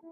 If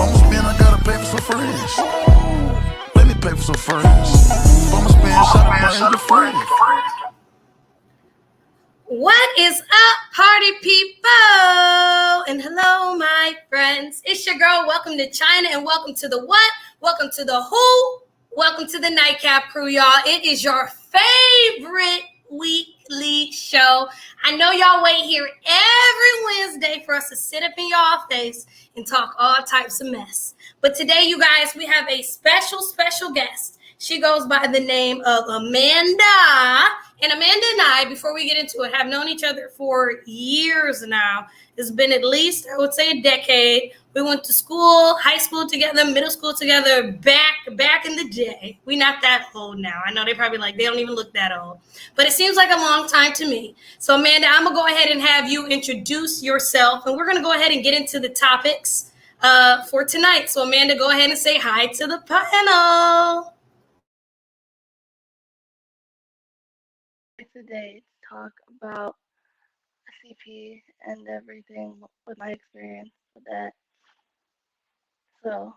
I'ma spend, I gotta pay for some friends. Let me pay for some friends. If I'ma spend, shot a bring your friends. What is up, party people? And hello, my friends. It's your girl. Welcome to China and welcome to the what? Welcome to the who? Welcome to the Nightcap Crew, y'all. It is your favorite weekly show. I know y'all wait here every Wednesday for us to sit up in y'all face and talk all types of mess. But today, you guys, we have a special guest. She goes by the name of Amanda. And Amanda and I, before we get into it, have known each other for years now. It's been at least, I would say, a decade. We went to school, high school together, middle school together, back in the day. We're not that old now. I know they probably they don't even look that old. But it seems like a long time to me. So, Amanda, I'm going to go ahead and have you introduce yourself. And we're going to go ahead and get into the topics for tonight. So, Amanda, go ahead and say hi to the panel. Today to talk about CP and everything with my experience with that. So.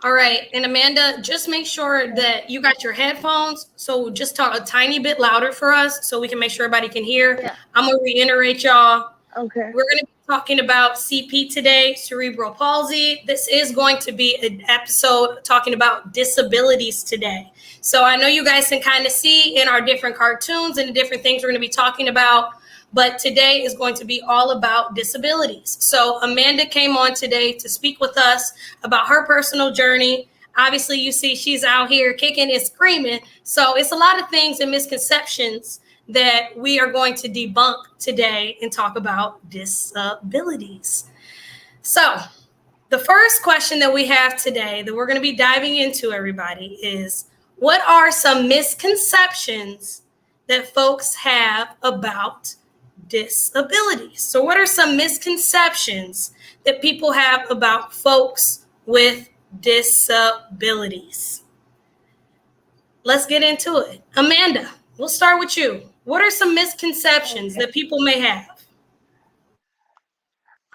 All right. And Amanda, just make sure that you got your headphones. So just talk a tiny bit louder for us so we can make sure everybody can hear. Yeah. I'm going to reiterate y'all. Okay. We're going to be talking about CP today, cerebral palsy. This is going to be an episode talking about disabilities today. So I know you guys can kind of see in our different cartoons and the different things we're going to be talking about, but today is going to be all about disabilities. So Amanda came on today to speak with us about her personal journey. Obviously, you see she's out here kicking and screaming. So it's a lot of things and misconceptions that we are going to debunk today and talk about disabilities. So the first question that we have today that we're going to be diving into, everybody, is what are some misconceptions that folks have about disabilities? So what are some misconceptions that people have about folks with disabilities? Let's get into it. Amanda, we'll start with you. What are some misconceptions that people may have?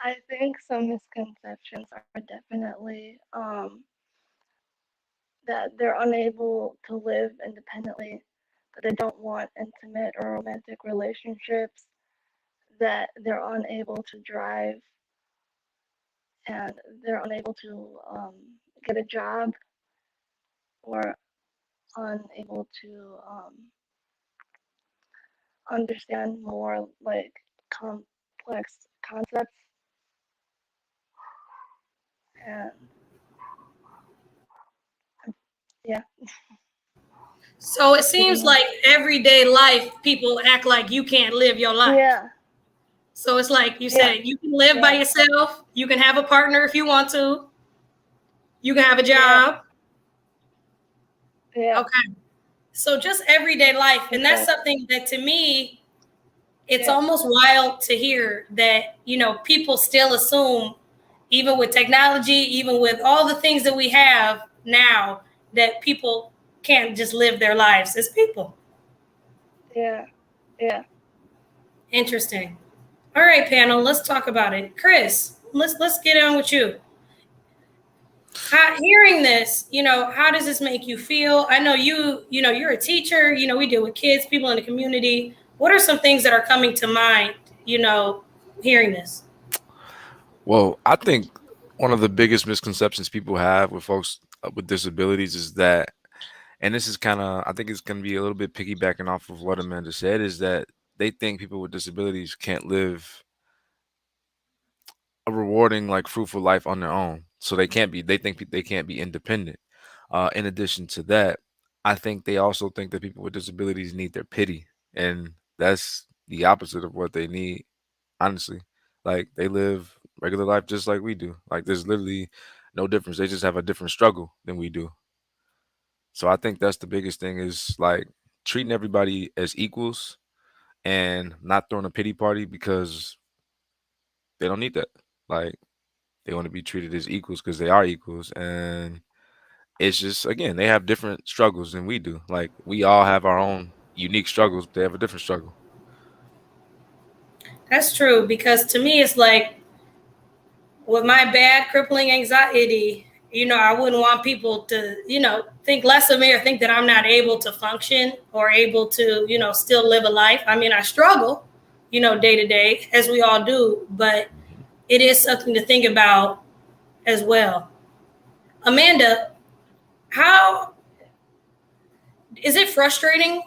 I think some misconceptions are definitely that they're unable to live independently, that they don't want intimate or romantic relationships, that they're unable to drive, and they're unable to get a job, or unable to understand more complex concepts. And yeah. So it seems like everyday life, people act like you can't live your life. Yeah. So it's like you Yeah. said, you can live by yourself. You can have a partner if you want to. You can have a Yeah. job. Yeah. Okay. So just everyday life. And that's Exactly. something that to me, it's Yeah. almost wild to hear that, you know, people still assume, even with technology, even with all the things that we have now, that people can't just live their lives as people. Yeah. Yeah. Interesting. All right, panel, let's talk about it. Chris, let's get on with you. Hearing this, you know, how does this make you feel? I know you know, you're a teacher, you know, we deal with kids, people in the community. What are some things that are coming to mind, you know, hearing this? Well, I think one of the biggest misconceptions people have with folks with disabilities is that, and this is kind of, I think it's going to be a little bit piggybacking off of what Amanda said, is that they think people with disabilities can't live a rewarding, like fruitful life on their own. So they can't be, they think they can't be independent. In addition to that, I think they also think that people with disabilities need their pity. And that's the opposite of what they need, honestly. Like they live regular life just like we do. Like there's literally no difference. They just have a different struggle than we do. So I think that's the biggest thing is like treating everybody as equals and not throwing a pity party because they don't need that. Like they want to be treated as equals because they are equals. And it's just, again, they have different struggles than we do. Like we all have our own unique struggles, but they have a different struggle. That's true, because to me, it's like with my bad crippling anxiety, you know, I wouldn't want people to, you know, think less of me or think that I'm not able to function or able to, you know, still live a life. I mean, I struggle, you know, day to day, as we all do, but it is something to think about as well. Amanda, how is it frustrating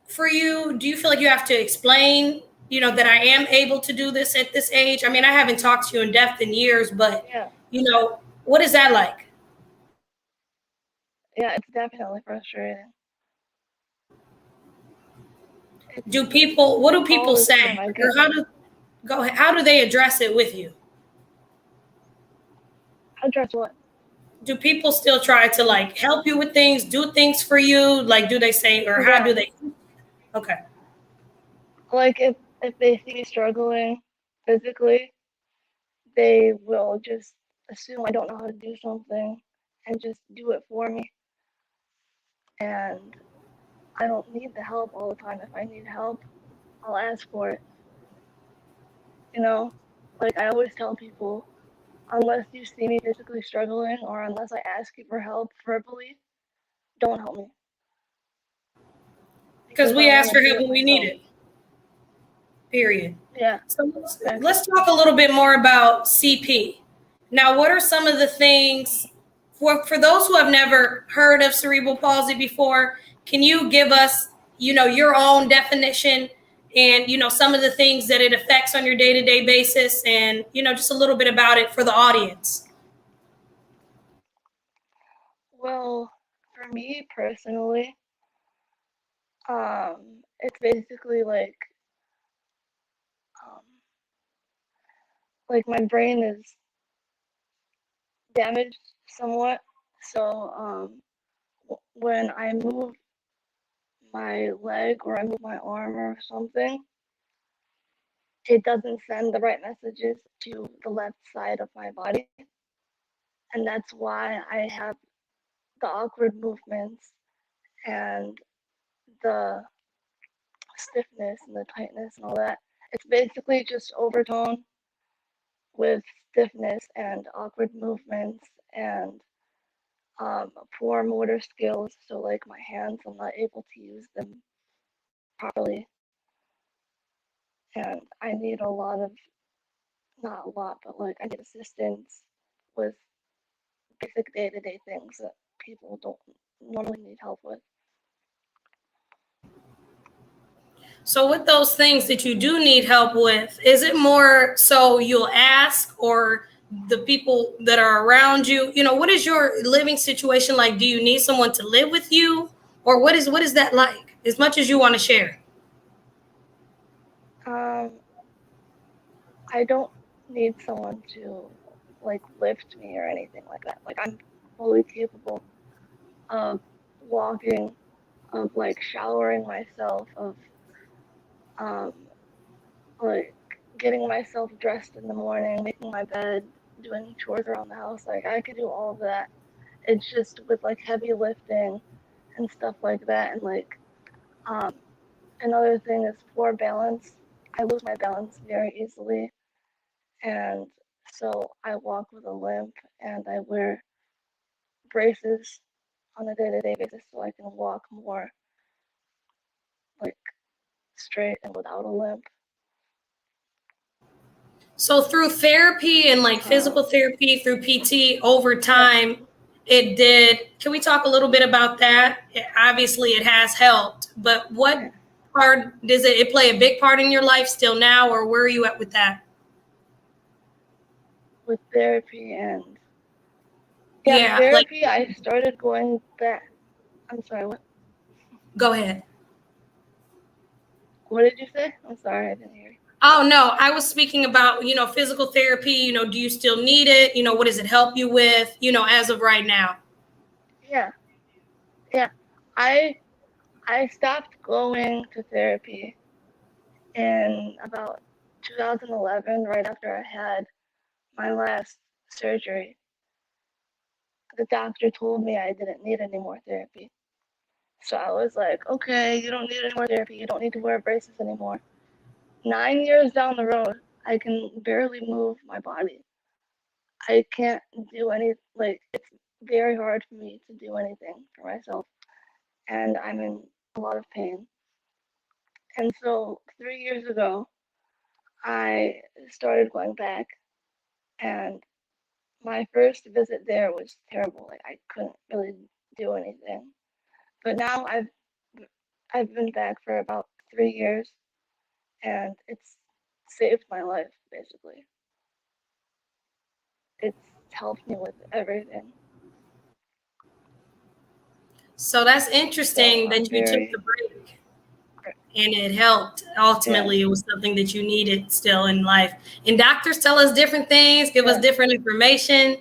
for you? Do you feel like you have to explain, you know, that I am able to do this at this age? I mean, I haven't talked to you in depth in years, but, Yeah. you know, what is that like? Yeah, it's definitely frustrating. What do people All the say? time I Or get how do they address it with you? address what? Do people still try to like help you with things, do things for you? Like, do they say, or how do they? Okay. Like if they see me struggling physically, they will just assume I don't know how to do something and just do it for me. And I don't need the help all the time. If I need help, I'll ask for it. You know, like I always tell people, unless you see me physically struggling or unless I ask you for help verbally, don't help me. Because we I ask wanna for do help it when we need myself. it. Period. Yeah. So let's talk a little bit more about CP. Now, what are some of the things for those who have never heard of cerebral palsy before? Can you give us, you know, your own definition and, you know, some of the things that it affects on your day-to-day basis and, you know, just a little bit about it for the audience? Well, for me personally, it's basically um, like my brain is damaged somewhat. So when I move my leg or I move my arm or something, it doesn't send the right messages to the left side of my body. And that's why I have the awkward movements and the stiffness and the tightness and all that. It's basically just overtone with stiffness and awkward movements and poor motor skills. So, like my hands, I'm not able to use them properly. And I need a lot of, not a lot, but like I need assistance with basic day to day things that people don't normally need help with. So with those things that you do need help with, is it more so you'll ask, or the people that are around you? You know, what is your living situation like? Do you need someone to live with you, or what is that like? As much as you want to share. Um, I don't need someone to like lift me or anything like that. Like I'm fully capable of walking, of like showering myself, of um like getting myself dressed in the morning, making my bed, doing chores around the house. Like I could do all of that. It's just with like heavy lifting and stuff like that. And like um another thing is poor balance. I lose my balance very easily, and so I walk with a limp and I wear braces on a day-to-day basis so I can walk more like straight and without a limp. So through therapy and like physical therapy through PT over time, it did. Can we talk a little bit about that? Obviously, it has helped, but what part does it play a big part in your life still now, or where are you at with that? With therapy and Yeah, like therapy, I started going back. I'm sorry, what? go ahead. What did you say? I'm sorry, I didn't hear you. Oh no, I was speaking about, you know, physical therapy, you know, do you still need it? You know, what does it help you with, you know, as of right now? Yeah, yeah. I I stopped going to therapy in about 2011, right after I had my last surgery. The doctor told me I didn't need any more therapy. So I was like, okay, you don't need any more therapy. You don't need to wear braces anymore. 9 years down the road, I can barely move my body. I can't do any, like, it's very hard for me to do anything for myself. And I'm in a lot of pain. And so 3 years ago, I started going back, and my first visit there was terrible. Like, I couldn't really do anything. But now I've been back for about 3 years, and it's saved my life basically. It's helped me with everything. So that's So interesting I'm that you took the very break and it helped. Ultimately, yeah it was something that you needed still in life. And doctors tell us different things, give us yeah different information.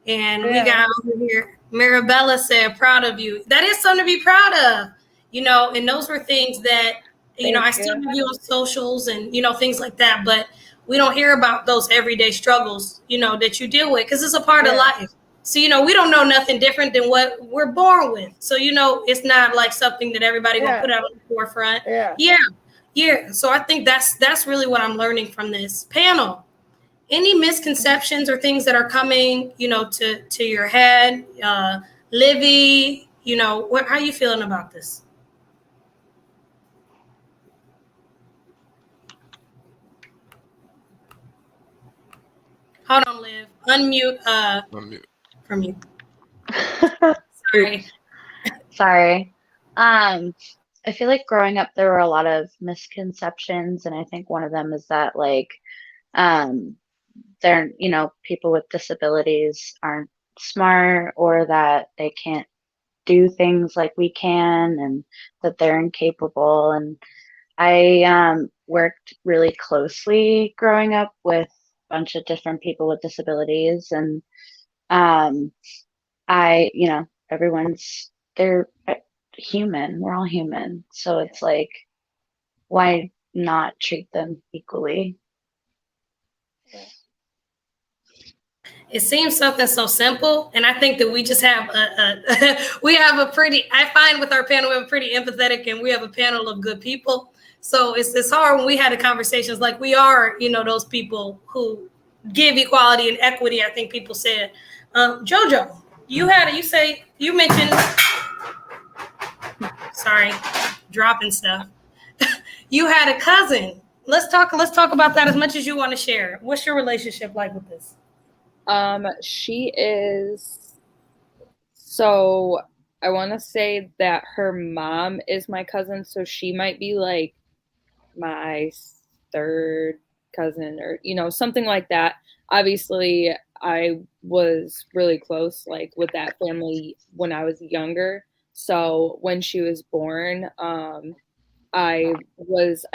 And we yeah got over here, Marabella said, proud of you. That is something to be proud of, you know, and those were things that, you know, Thank I still you. have you on socials and, you know, things like that. But we don't hear about those everyday struggles, you know, that you deal with because it's a part of Yeah life. So, you know, we don't know nothing different than what we're born with. So, you know, it's not like something that everybody gonna yeah put out on the forefront. yeah Yeah. Yeah. So I think that's really what I'm learning from this panel. Any misconceptions or things that are coming, you know, to your head? Livy, you know, how are you feeling about this? Hold on, Liv. Unmute from you. Sorry. Oops, sorry. I feel like growing up there were a lot of misconceptions, and I think one of them is that like um they're, people with disabilities aren't smart or that they can't do things like we can and that they're incapable. And I worked really closely growing up with a bunch of different people with disabilities, and um they're human. We're all human. So it's like, why not treat them equally? yeah It seems something so simple, and I think that we just have we have a pretty. I find with our panel we have a pretty empathetic, and we have a panel of good people. So it's hard when we had the conversations like we are, you know, those people who give equality and equity. I think people said, JoJo, you mentioned. Sorry, dropping stuff. You had a cousin. Let's talk about that as much as you want to share. What's your relationship like with this? She is, so I want to say that her mom is my cousin, so she might be like my third cousin or, you know, something like that. Obviously, I was really close like with that family when I was younger. So when she was born, I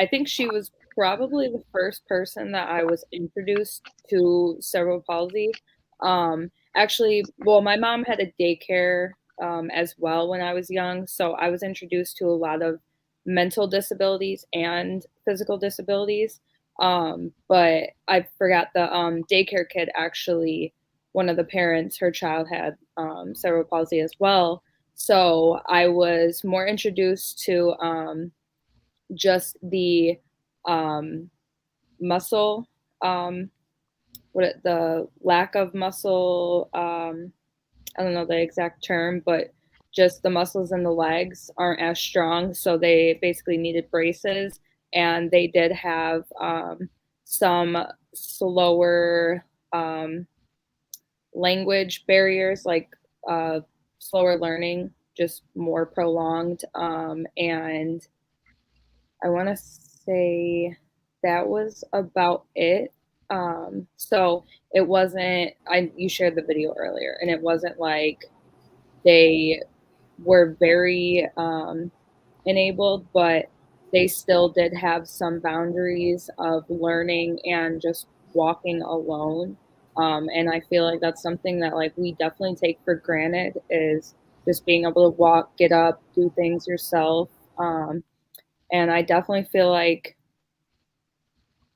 think she was probably the first person that I was introduced to cerebral palsy. Actually, well, my mom had a daycare as well when I was young, so I was introduced to a lot of mental disabilities and physical disabilities. But I forgot the daycare kid actually, one of the parents, her child had cerebral palsy as well. So I was more introduced to just the um, muscle, the lack of muscle. I don't know the exact term, but just the muscles in the legs aren't as strong, so they basically needed braces, and they did have some slower language barriers, like slower learning, just more prolonged, and I want to say that was about it. So it wasn't, you shared the video earlier, and it wasn't like they were very enabled, but they still did have some boundaries of learning and just walking alone. And I feel like that's something that like we definitely take for granted, is just being able to walk, get up, do things yourself. And I definitely feel like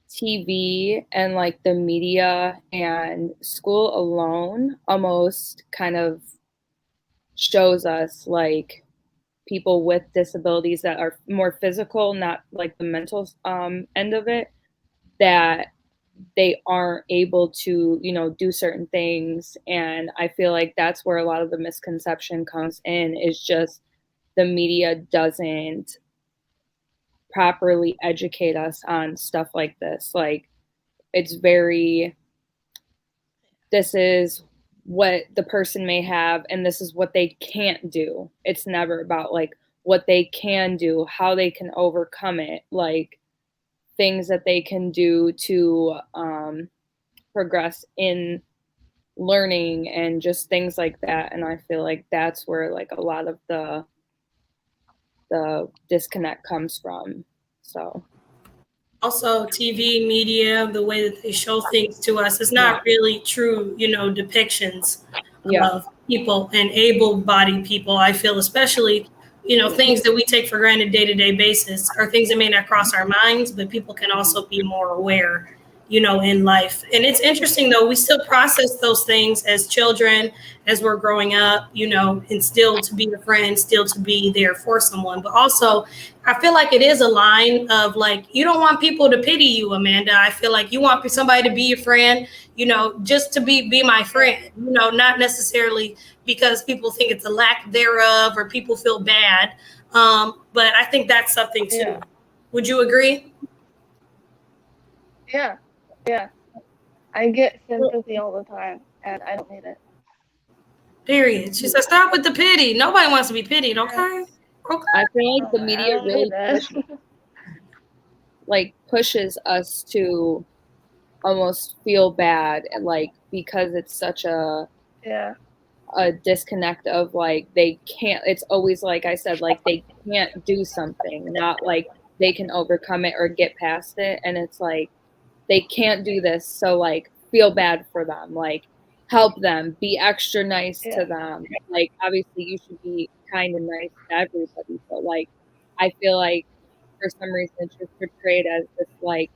TV and like the media and school alone almost kind of shows us like people with disabilities that are more physical, not like the mental end of it, that they aren't able to, you know, do certain things. And I feel like that's where a lot of the misconception comes in, is just the media doesn't properly educate us on stuff like this. Like, it's very, this is what the person may have and this is what they can't do. It's never about like what they can do, how they can overcome it, like things that they can do to progress in learning and just things like that. And I feel like that's where like a lot of the disconnect comes from. So Also, TV, media, the way that they show things to us is not really true, you know, depictions of people and able-bodied people. I feel, especially, you know, things that we take for granted day-to-day basis are things that may not cross our minds, but people can also be more aware, you know, in life. And it's interesting, though, we still process those things as children, as we're growing up, you know, and still to be a friend, still to be there for someone. But also, I feel like it is a line of like, you don't want people to pity you, Amanda. I feel like you want somebody to be your friend, you know, just to be my friend, you know, not necessarily because people think it's a lack thereof or people feel bad. But I think that's something too. Yeah. Would you agree? Yeah. I get sympathy all the time, and I don't need it. Period. She said, stop with the pity. Nobody wants to be pitied, okay? I feel like the media really pushes us to almost feel bad, and like because it's such a disconnect of like they can't. It's always like I said, like they can't do something, not like they can overcome it or get past it, and it's like they can't do this, so like feel bad for them, like help them, be extra nice to them. Like obviously you should be kind and nice to everybody, but like I feel like for some reason it's just portrayed as this like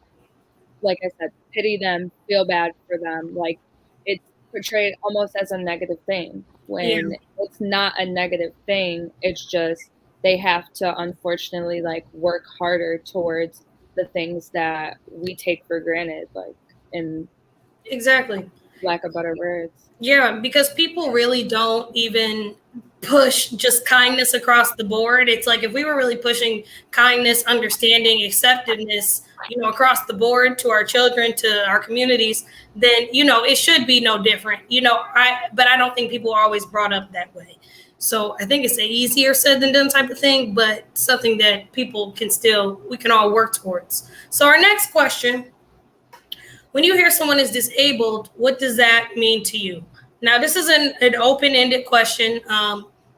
I said, pity them, feel bad for them. Like it's portrayed almost as a negative thing when it's not a negative thing. It's just they have to unfortunately like work harder towards the things that we take for granted, like in lack of better words. Yeah, because people really don't even push just kindness across the board. It's like if we were really pushing kindness, understanding, acceptedness, you know, across the board to our children, to our communities, then, you know, it should be no different, you know, but I don't think people are always brought up that way. So I think it's an easier said than done type of thing, but something that people can we can all work towards. So our next question, when you hear someone is disabled, what does that mean to you? Now, this is an open-ended question.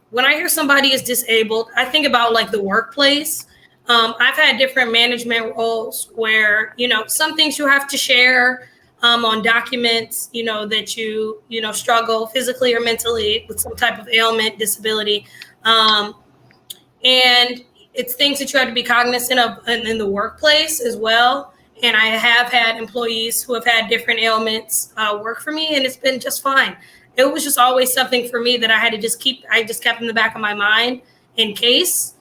When I hear somebody is disabled, I think about like the workplace. I've had different management roles where, some things you have to share on documents, that you struggle physically or mentally with some type of ailment, disability. And it's things that you have to be cognizant of in the workplace as well. And I have had employees who have had different ailments work for me, and it's been just fine. It was just always something for me that I had to I just kept in the back of my mind in case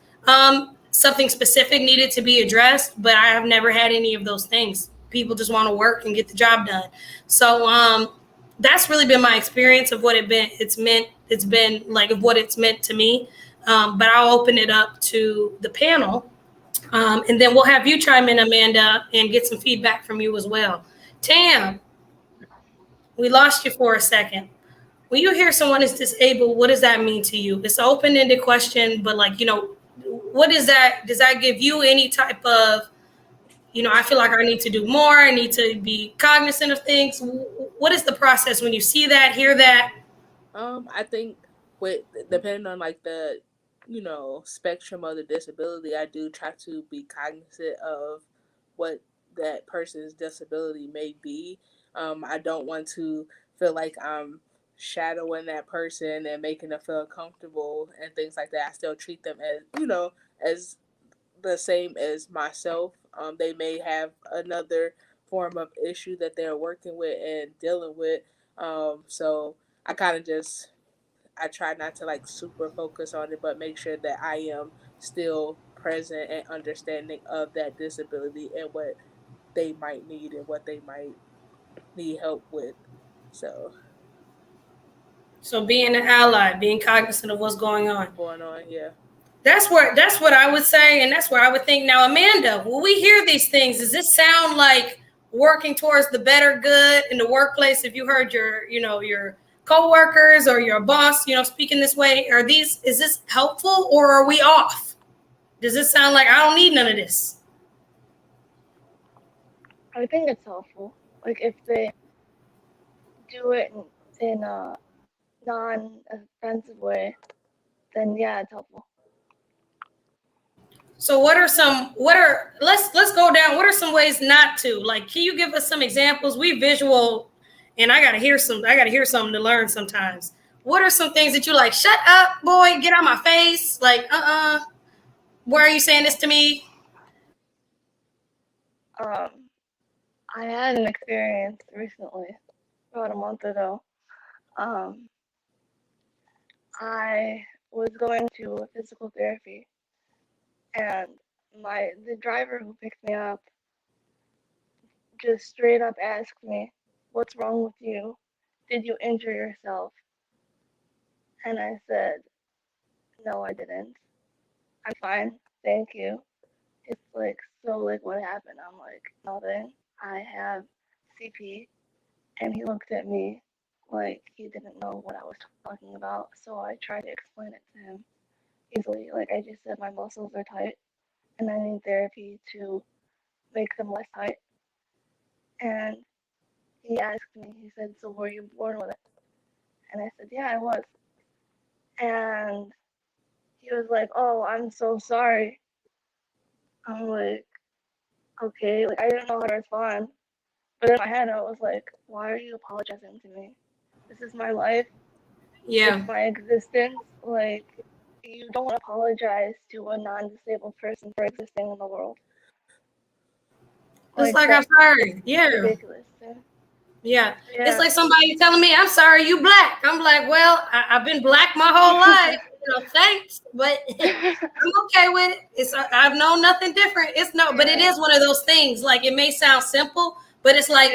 something specific needed to be addressed, but I have never had any of those things. People just want to work and get the job done. So that's really been my experience of what it's been like of what it's meant to me. But I'll open it up to the panel. And then we'll have you chime in, Amanda, and get some feedback from you as well. Tam, we lost you for a second. When you hear someone is disabled, what does that mean to you? It's an open-ended question, but what is that? Does that give you any type of, I feel like I need to do more. I need to be cognizant of things. What is the process when you see that, hear that? I think depending on like the spectrum of the disability, I do try to be cognizant of what that person's disability may be. I don't want to feel like I'm shadowing that person and making them feel comfortable and things like that. I still treat them as as the same as myself. They may have another form of issue that they're working with and dealing with. So I kind of I try not to like super focus on it, but make sure that I am still present and understanding of that disability and what they might need and what they might need help with. So being an ally, being cognizant of what's going on. Yeah. That's what I would say, and that's where I would think. Now, Amanda, when we hear these things, does this sound like working towards the better good in the workplace? If you heard your coworkers or your boss, speaking this way, is this helpful or are we off? Does this sound like I don't need none of this? I think it's helpful. Like if they do it in a non-offensive way, then yeah, it's helpful. So let's go down. What are some ways not to? Like, can you give us some examples? We visual, and I gotta hear something to learn sometimes. What are some things that you like? Shut up, boy, get out my face. Like, why are you saying this to me? I had an experience recently, about a month ago. I was going to physical therapy, and the driver who picked me up just straight up asked me, "What's wrong with you? Did you injure yourself?" And I said, "No, I didn't. I'm fine, thank you." It's like, "So like what happened?" I'm like, "Nothing. I have CP." And he looked at me like he didn't know what I was talking about. So I tried to explain it to him easily. Like I just said, my muscles are tight and I need therapy to make them less tight. And he asked me, he said, "So were you born with it?" And I said, "Yeah, I was." And he was like, "Oh, I'm so sorry." I'm like, okay, like I didn't know how to respond. But in my head, I was like, why are you apologizing to me? This is my life. Yeah. It's my existence. Like, you don't apologize to a non-disabled person for existing in the world. It's like I'm sorry. Yeah. Ridiculous. Yeah. It's like somebody telling me, "I'm sorry, you black." I'm like, well, I've been black my whole life. Thanks, but I'm okay with it. I've known nothing different. But it is one of those things. Like it may sound simple, but it's like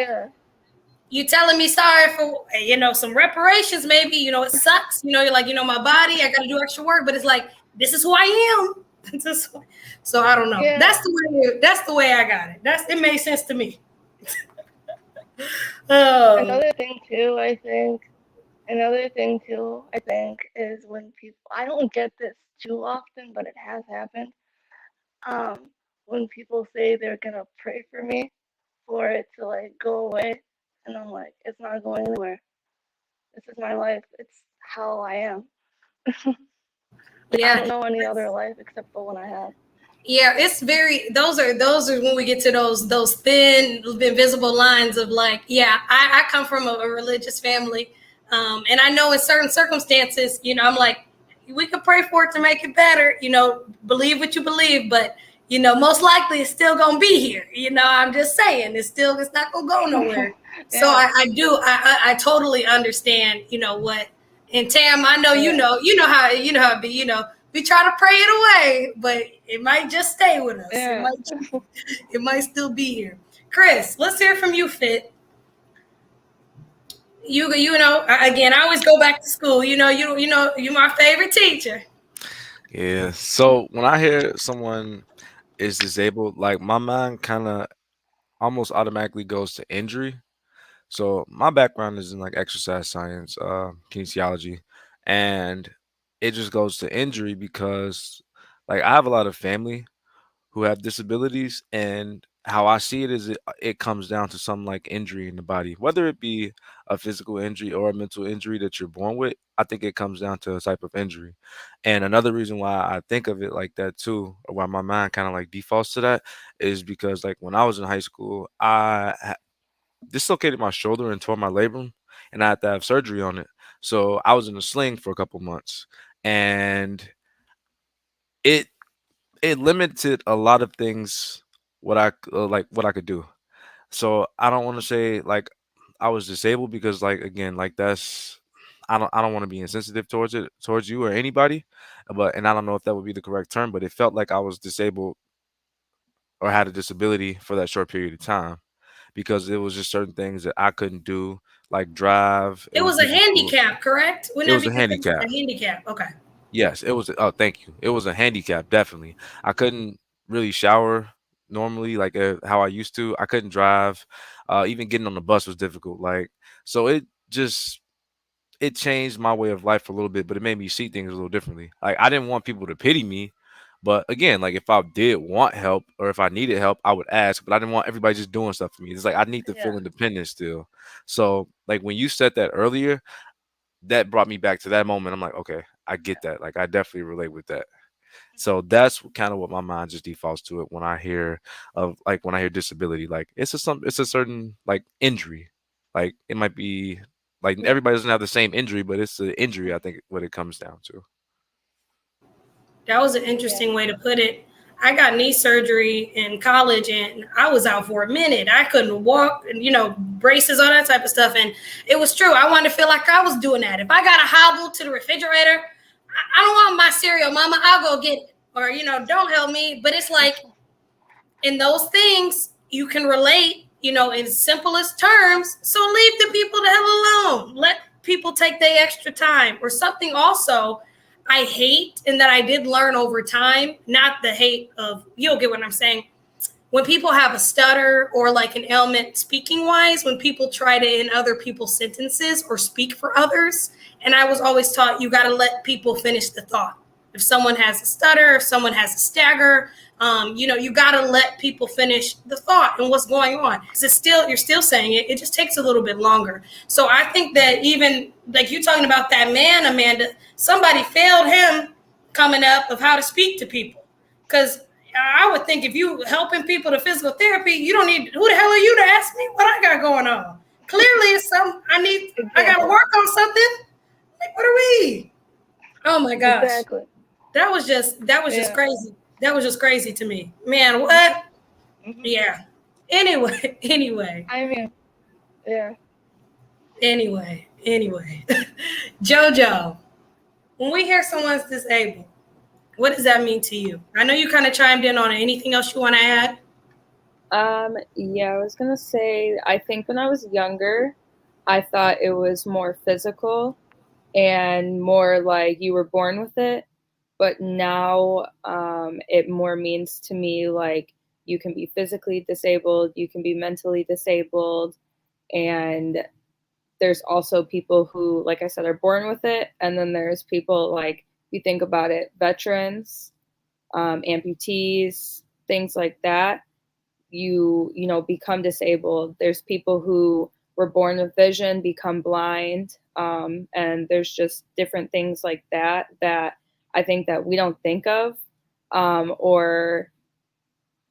you telling me sorry for some reparations. Maybe it sucks. You're like my body. I got to do extra work, but it's like this is who I am. So I don't know. Yeah. That's the way I got it. It made sense to me. Another thing too, I think, is when people, I don't get this too often, but it has happened. When people say they're gonna pray for me for it to like go away. And I'm like, it's not going anywhere. This is my life. It's how I am. I Yeah. don't know any other life except the one I have. Yeah, it's very those are when we get to those thin invisible lines of like, yeah, I come from a religious family. And I know in certain circumstances, you know, I'm like, we could pray for it to make it better, you know, believe what you believe, but you know, most likely it's still gonna be here. You know, I'm just saying it's not gonna go nowhere. Yeah. So I totally understand, you know, what. And Tam, I know you know how it be, you know, we try to pray it away, but it might just stay with us. Yeah. It might still be here. Chris, let's hear from you, Fit. You know, again, I always go back to school. You know, you're my favorite teacher. Yeah. So when I hear someone is disabled, like my mind kind of almost automatically goes to injury. So my background is in like exercise science, kinesiology, and it just goes to injury because like I have a lot of family who have disabilities, and how I see it is it comes down to some like injury in the body, whether it be a physical injury or a mental injury that you're born with. I think it comes down to a type of injury. And another reason why I think of it like that too, or why my mind kind of like defaults to that, is because like when I was in high school, dislocated my shoulder and tore my labrum, and I had to have surgery on it. So I was in a sling for a couple months, and it it limited a lot of things what I could do. So I don't want to say like I was disabled because like again like that's I don't want to be insensitive towards you or anybody, but and I don't know if that would be the correct term, but it felt like I was disabled or had a disability for that short period of time because it was just certain things that I couldn't do, like drive. It was a handicap, correct? It was a Whenever you think handicap. a handicap, okay. Yes, it was. Oh, thank you. It was a handicap, definitely. I couldn't really shower normally, like how I used to. I couldn't drive. Even getting on the bus was difficult. Like, so it changed my way of life a little bit, but it made me see things a little differently. Like, I didn't want people to pity me, but again, like if I did want help or if I needed help, I would ask. But I didn't want everybody just doing stuff for me. It's like I need to feel Yeah. independent still. So, like when you said that earlier, that brought me back to that moment. I'm like, okay, I get that. Like I definitely relate with that. So that's kind of what my mind just defaults to it when I hear when I hear disability. Like it's a certain like injury. Like it might be like Yeah. everybody doesn't have the same injury, but it's the injury I think what it comes down to. That was an interesting way to put it. I got knee surgery in college and I was out for a minute. I couldn't walk and, you know, braces, all that type of stuff. And it was true. I wanted to feel like I was doing that. If I got to hobble to the refrigerator, I don't want my cereal, mama. I'll go get it. Or, you know, don't help me. But it's like in those things, you can relate, you know, in simplest terms. So leave the people the hell alone. Let people take their extra time or something also. I hate and that I did learn over time, not the hate of, you'll get what I'm saying. When people have a stutter or like an ailment speaking wise, when people try to end other people's sentences or speak for others. And I was always taught you got to let people finish the thought. If someone has a stutter, if someone has a stagger, you know, you got to let people finish the thought and what's going on. Because you're still saying it. It just takes a little bit longer. So I think that even like you talking about that man, Amanda, somebody failed him coming up of how to speak to people. Because I would think if you helping people to physical therapy, you don't need, who the hell are you to ask me what I got going on? Clearly it's I got to work on something. Like, what are we? Oh my gosh. Exactly. That was just crazy. That was just crazy to me. Man, what? Mm-hmm. Yeah. Anyway. I mean, yeah. Anyway. Jojo, when we hear someone's disabled, what does that mean to you? I know you kind of chimed in on it. Anything else you want to add? Yeah, I was gonna say, I think when I was younger, I thought it was more physical and more like you were born with it. But now it more means to me like you can be physically disabled, you can be mentally disabled, and there's also people who, like I said, are born with it. And then there's people like, you think about it, veterans, amputees, things like that. you know, become disabled. There's people who were born with vision, become blind. And there's just different things like that I think that we don't think of, or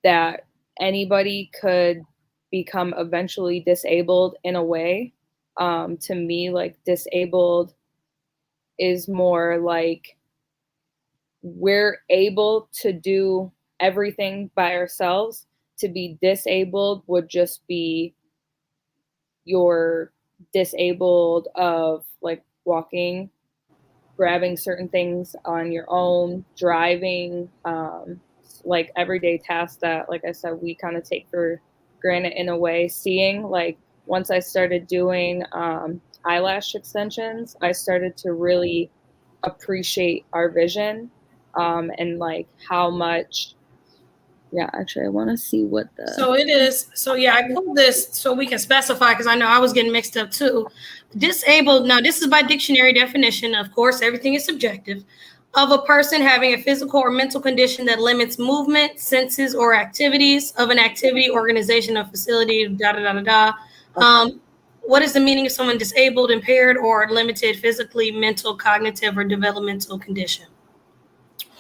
that anybody could become eventually disabled in a way. To me, like, disabled is more like we're able to do everything by ourselves. To be disabled would just be you're disabled of like walking, grabbing certain things on your own, driving, like everyday tasks that, like I said, we kind of take for granted in a way. Seeing, like, once I started doing eyelash extensions, I started to really appreciate our vision, and like how much. Yeah, actually, I want to see what the. So it is. So yeah, I pulled this so we can specify, because I know I was getting mixed up too. Disabled. Now this is by dictionary definition. Of course, everything is subjective. Of a person having a physical or mental condition that limits movement, senses, or activities of an activity, organization, or facility. Da da da da da. What is the meaning of someone disabled, impaired, or limited physically, mental, cognitive, or developmental condition?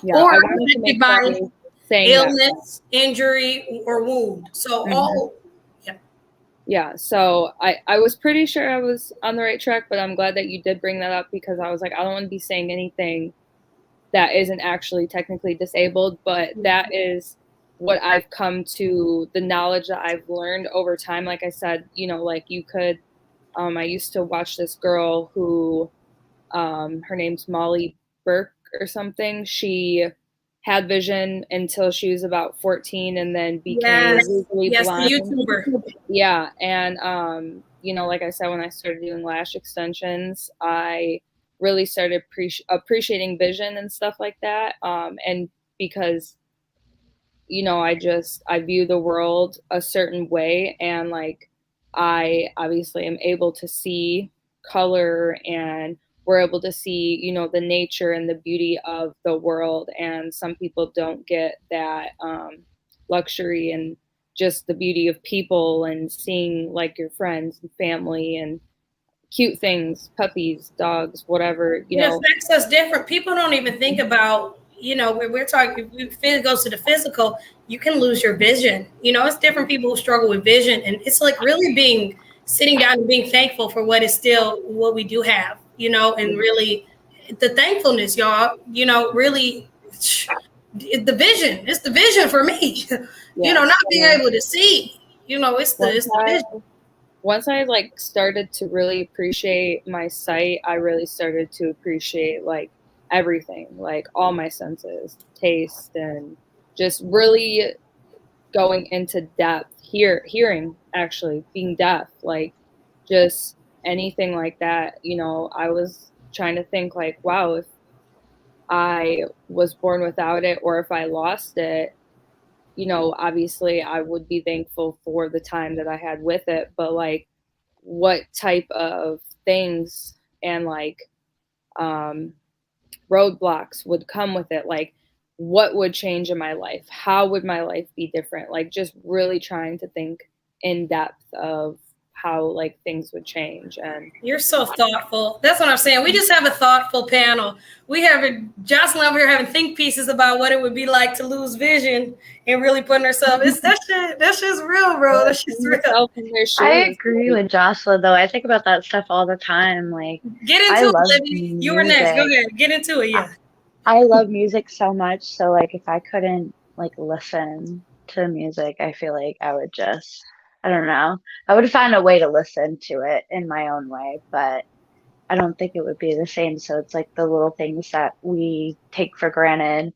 Yeah, Or I wanted to make sure I was saying illness, injury, or wound. So all. Yeah, so I was pretty sure I was on the right track, but I'm glad that you did bring that up, because I was like, I don't want to be saying anything that isn't actually technically disabled, but that is what I've come to, the knowledge that I've learned over time. Like I said, you know, like you could, I used to watch this girl who, her name's Molly Burke or something. She had vision until she was about 14 and then became legally blind. The YouTuber. Yeah, and you know, like I said, when I started doing lash extensions, I really started appreciating vision and stuff like that. And because, you know, I view the world a certain way, and like I obviously am able to see color, and we're able to see, you know, the nature and the beauty of the world. And some people don't get that luxury and just the beauty of people and seeing like your friends and family and cute things, puppies, dogs, whatever, you know. It affects us different. People don't even think about, you know, we're talking, if it goes to the physical, you can lose your vision. You know, it's different people who struggle with vision. And it's like really sitting down and being thankful for what is still what we do have, you know, and really the thankfulness, y'all, you know, really the vision. It's the vision for me, you know, not being able to see, you know, it's the vision. Once I like started to really appreciate my sight, I really started to appreciate like everything, like all my senses, taste, and just really going into depth, hearing, actually being deaf, like just anything like that. You know, I was trying to think like, wow, if I was born without it or if I lost it, you know, obviously I would be thankful for the time that I had with it, but like what type of things and like roadblocks would come with it, like what would change in my life, how would my life be different, like just really trying to think in depth of how like things would change. And you're so thoughtful. That's what I'm saying. We just have a thoughtful panel. We have Jocelyn over here having think pieces about what it would be like to lose vision and really putting herself. That's just real, bro. That's just real. I agree with Jocelyn though. I think about that stuff all the time. Like, get into it, Libby. You were next. Go ahead. Get into it. Yeah. I love music so much. So like, if I couldn't like listen to music, I feel like I would just, I don't know. I would find a way to listen to it in my own way, but I don't think it would be the same. So it's like the little things that we take for granted.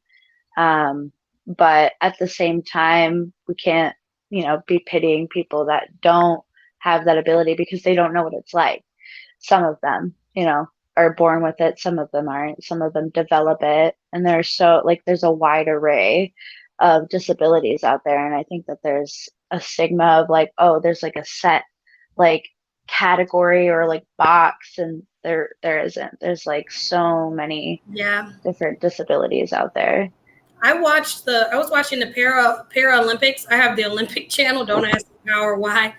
But at the same time, we can't, you know, be pitying people that don't have that ability because they don't know what it's like. Some of them, you know, are born with it. Some of them aren't. Some of them develop it. And there's a wide array of disabilities out there. And I think that there's a stigma of like, oh, there's like a set like category or like box, and there isn't. There's like so many different disabilities out there. I was watching the Paralympics. I have the Olympic channel. Don't ask me how or why.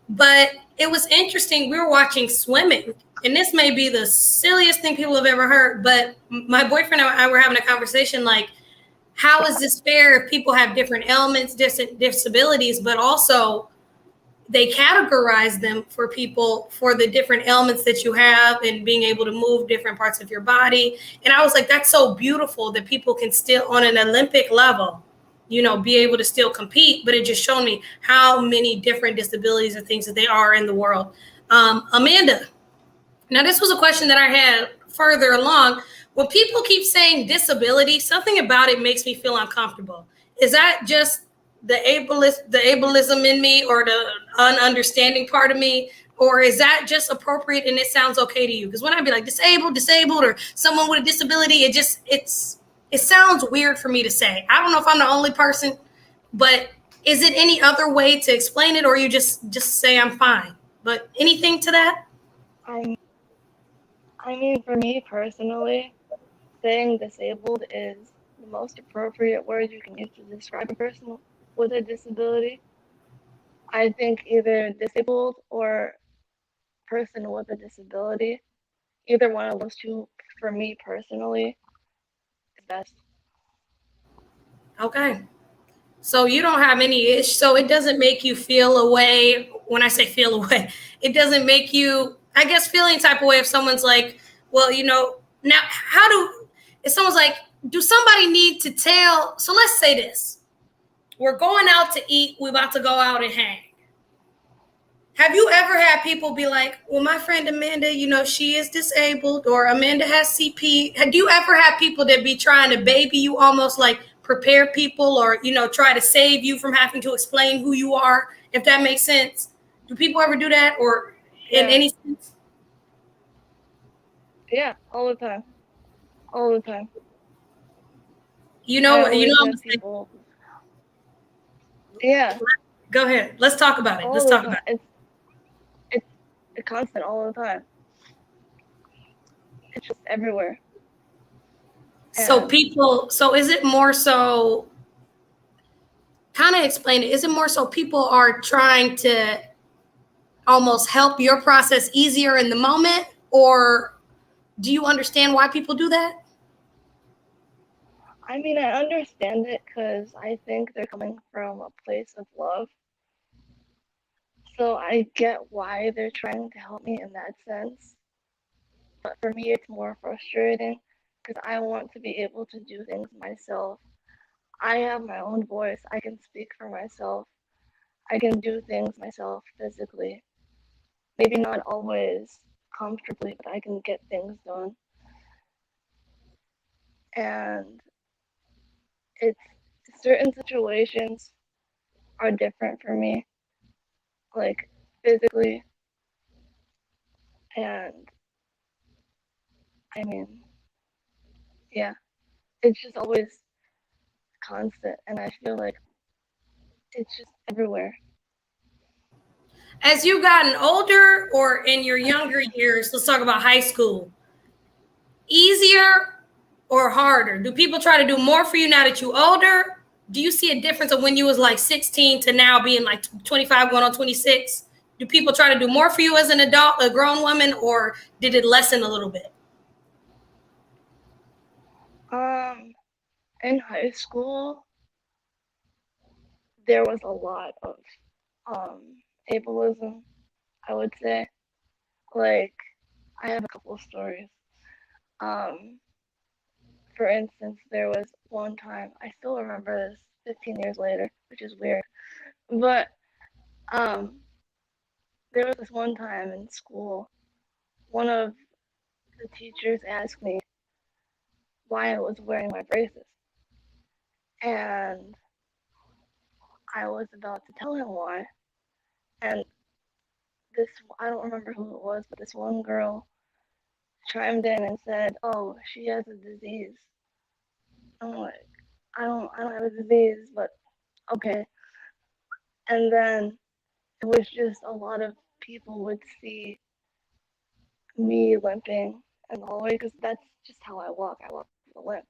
But it was interesting. We were watching swimming, and this may be the silliest thing people have ever heard, but my boyfriend and I were having a conversation like, how is this fair if people have different ailments, disabilities, but also they categorize them for people for the different ailments that you have and being able to move different parts of your body. And I was like, that's so beautiful that people can still, on an Olympic level, be able to still compete. But it just showed me how many different disabilities and things that they are in the world. Amanda, now this was a question that I had further along. When people keep saying disability, something about it makes me feel uncomfortable. Is that just the ableism in me, or the ununderstanding part of me, or is that just appropriate and it sounds okay to you? Because when I be like disabled, or someone with a disability, it sounds weird for me to say. I don't know if I'm the only person, but is it any other way to explain it, or you just say I'm fine? But anything to that? I mean, for me personally, saying disabled is the most appropriate word you can use to describe a person with a disability. I think either disabled or person with a disability, either one of those two, for me personally, is best. Okay. So you don't have any issue. So it doesn't make you feel away. When I say feel away, it doesn't make you, I guess, feeling type of way if someone's like, well, now if someone's like, do somebody need to tell? So let's say this. We're going out to eat. We're about to go out and hang. Have you ever had people be like, well, my friend Amanda, she is disabled, or Amanda has CP? Have you ever had people that be trying to baby you, almost like prepare people, or, try to save you from having to explain who you are, if that makes sense? Do people ever do that, or in any sense? Yeah, all the time. All the time. I'm saying, people. Yeah. Go ahead. Let's talk about it. Let's talk about it. It's a constant all the time. It's just everywhere. So is it more so, kind of explain it, is it more so people are trying to almost help your process easier in the moment, or do you understand why people do that? I mean, I understand it because I think they're coming from a place of love. So I get why they're trying to help me in that sense. But for me, it's more frustrating because I want to be able to do things myself. I have my own voice. I can speak for myself. I can do things myself physically. Maybe not always comfortably, but I can get things done. And it's certain situations are different for me, like physically. And I mean, yeah, it's just always constant. And I feel like it's just everywhere. As you've gotten older, or in your younger years, let's talk about high school, easier or harder? Do people try to do more for you now that you're older? Do you see a difference of when you was like 16 to now being like 25 going on 26? Do people try to do more for you as an adult, a grown woman, or did it lessen a little bit? In high school, there was a lot of ableism, I would say. Like, I have a couple of stories. For instance, there was one time, I still remember this 15 years later, which is weird, but there was this one time in school, one of the teachers asked me why I was wearing my braces. And I was about to tell him why. And this, I don't remember who it was, but this one girl chimed in and said, "Oh, she has a disease." I'm like, I don't have a disease, but okay. And then it was just a lot of people would see me limping in the hallway because that's just how I walk. I walk with a limp.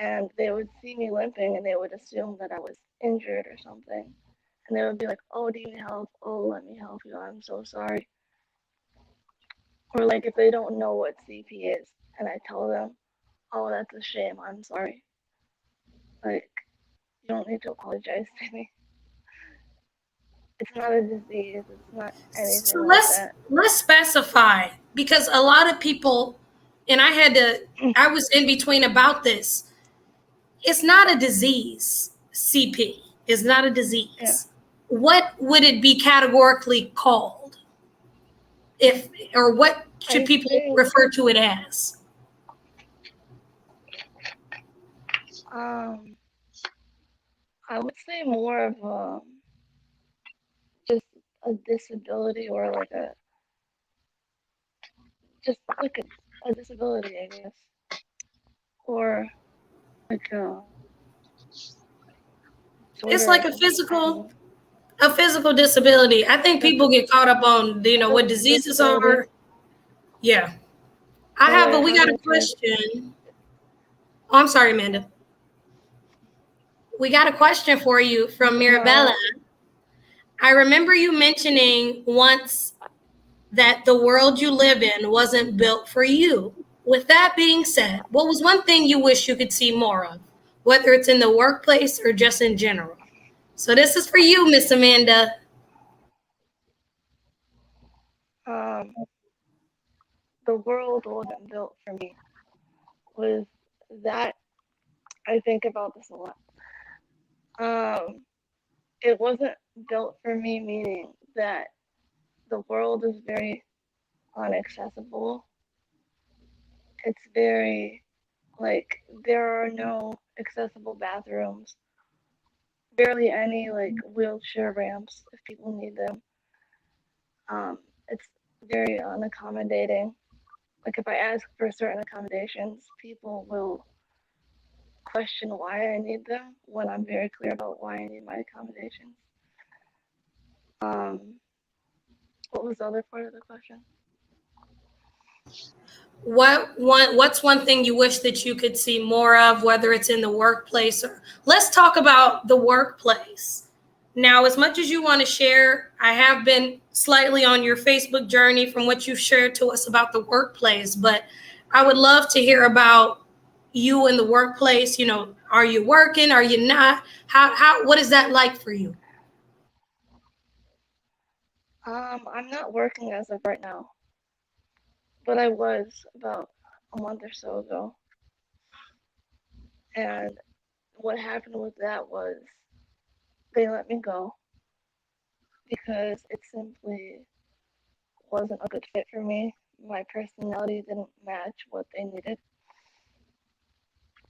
and they would see me limping and they would assume that I was injured or something. And they would be like, oh, do you need help? Oh, let me help you. I'm so sorry. Or like if they don't know what CP is and I tell them, oh, that's a shame. I'm sorry. Like, you don't need to apologize to me. It's not a disease. It's not anything So like that. let's specify, because a lot of people, and I was in between about this. It's not a disease. CP is not a disease. Yeah. What would it be categorically called? Or what should people refer to it as? I would say more of just a disability, or like a disability, I guess, or like It's like a physical disability. I think people get caught up on, what diseases are. Yeah. We got a question. Oh, I'm sorry, Amanda. We got a question for you from Mirabella. I remember you mentioning once that the world you live in wasn't built for you. With that being said, what was one thing you wish you could see more of, whether it's in the workplace or just in general? So this is for you, Miss Amanda. The world wasn't built for me. Was that, I think about this a lot. It wasn't built for me, meaning that the world is very inaccessible. It's very, like, there are no accessible bathrooms, barely any, like, wheelchair ramps if people need them. It's very unaccommodating. Like, if I ask for certain accommodations, people will question why I need them when I'm very clear about why I need my accommodations. What was the other part of the question? What's one thing you wish that you could see more of, whether it's in the workplace or let's talk about the workplace. Now, as much as you want to share, I have been slightly on your Facebook journey from what you've shared to us about the workplace, but I would love to hear about you in the workplace. Are you working? Are you not? What is that like for you? I'm not working as of right now, but I was about a month or so ago. And what happened with that was they let me go because it simply wasn't a good fit for me. My personality didn't match what they needed.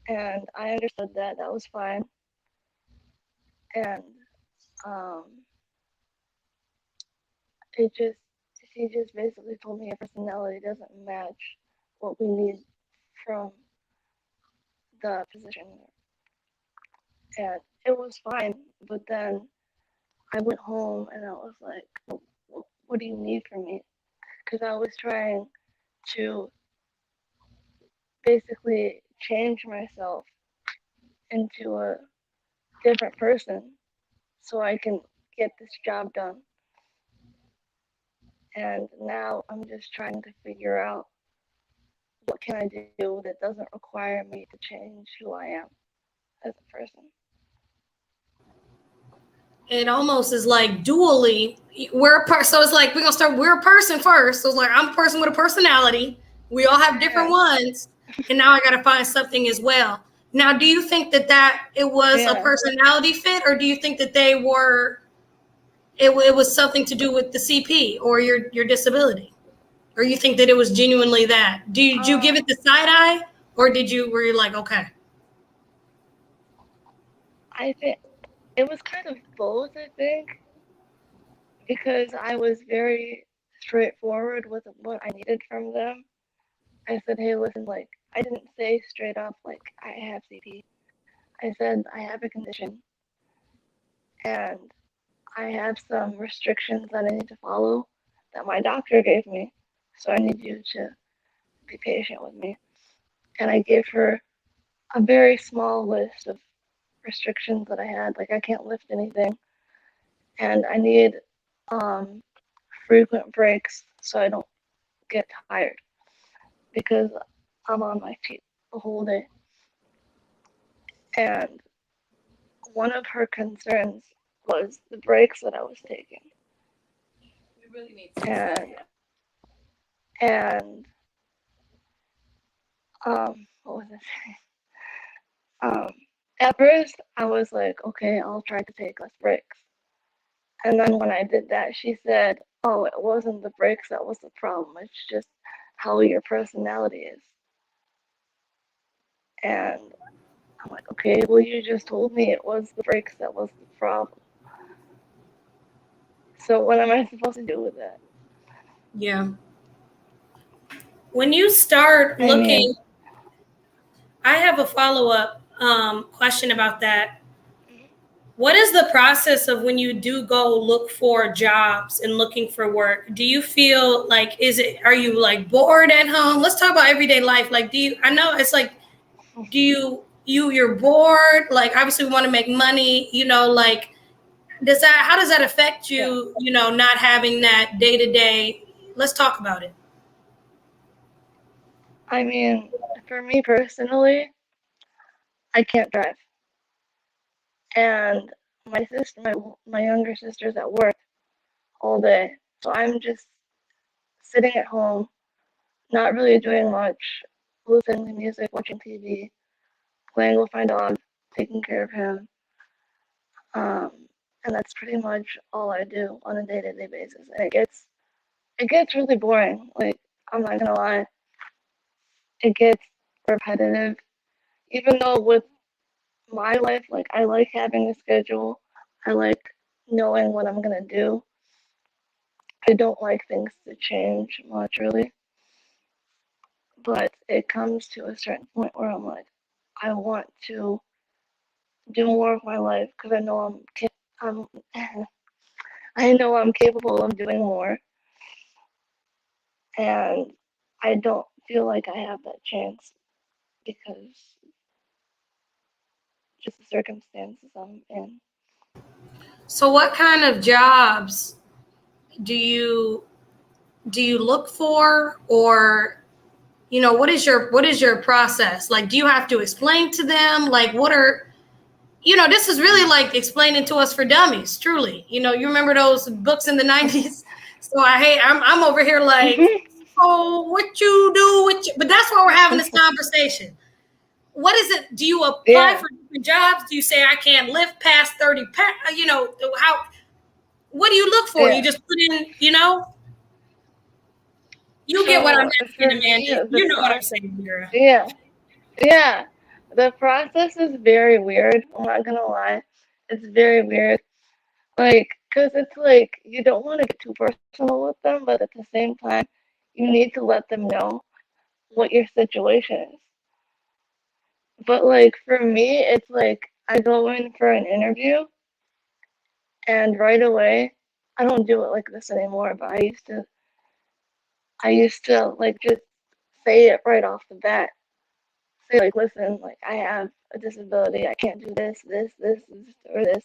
And I understood that. That was fine. And she just basically told me your personality doesn't match what we need from the position. And it was fine, but then I went home and I was like, what do you need from me? Because I was trying to basically change myself into a different person so I can get this job done. And now I'm just trying to figure out what can I do that doesn't require me to change who I am as a person. It almost is like dually. So it's like we're a person first. So it's like I'm a person with a personality. We all have different ones. And now I got to find something as well. Now, do you think that it was a personality fit, or do you think that it was something to do with the CP or your disability? Or you think that it was genuinely that? Did you give it the side eye, or were you like, okay? I think it was kind of both, I think, because I was very straightforward with what I needed from them. I said, hey, listen, like, I didn't say straight up, like, I have CP. I said, I have a condition, and I have some restrictions that I need to follow that my doctor gave me. So I need you to be patient with me. And I gave her a very small list of restrictions that I had. Like I can't lift anything, and I need frequent breaks so I don't get tired because I'm on my feet the whole day. And one of her concerns was the breaks that I was taking. We really need to And and what was I saying? At first I was like, okay, I'll try to take less breaks. And then when I did that, she said, oh, it wasn't the breaks that was the problem. It's just how your personality is. And I'm like, okay, well, you just told me it was the breaks that was the problem. So what am I supposed to do with that? Yeah. When you start I looking, mean, I have a follow-up question about that. What is the process of when you do go look for jobs and looking for work? Do you feel like, are you like bored at home? Let's talk about everyday life. Like, I know it's like, you're bored? Like, obviously we want to make money, like, how does that affect you, not having that day to day? Let's talk about it. I mean, for me personally, I can't drive. And my younger sister's at work all day. So I'm just sitting at home, not really doing much, listening to music, watching TV, playing with my dog, taking care of him. And that's pretty much all I do on a day-to-day basis. And it gets really boring. Like, I'm not gonna lie. It gets repetitive. Even though with my life, like I like having a schedule. I like knowing what I'm gonna do. I don't like things to change much really. But it comes to a certain point where I'm like, I want to do more of my life because I'm I know I'm capable of doing more, and I don't feel like I have that chance because just the circumstances I'm in. So what kind of jobs do you look for, or what is your process? Like, do you have to explain to them, like, what are, this is really like explaining to us for dummies, truly. You remember those books in the 90s? So I'm over here like, oh, what you do, but that's why we're having this conversation. What is it? Do you apply for different jobs? Do you say I can't lift past 30 pounds? What do you look for? You just put in, you get what I'm asking, Amanda. You know what I'm saying, Mira. Yeah, yeah. The process is very weird. I'm not gonna lie. It's very weird. Like, cause it's like you don't want to get too personal with them, but at the same time, you need to let them know what your situation is. But like for me, it's like I go in for an interview and right away, I don't do it like this anymore, but I used to like just say it right off the bat. Say like, listen, like I have a disability. I can't do this, or this.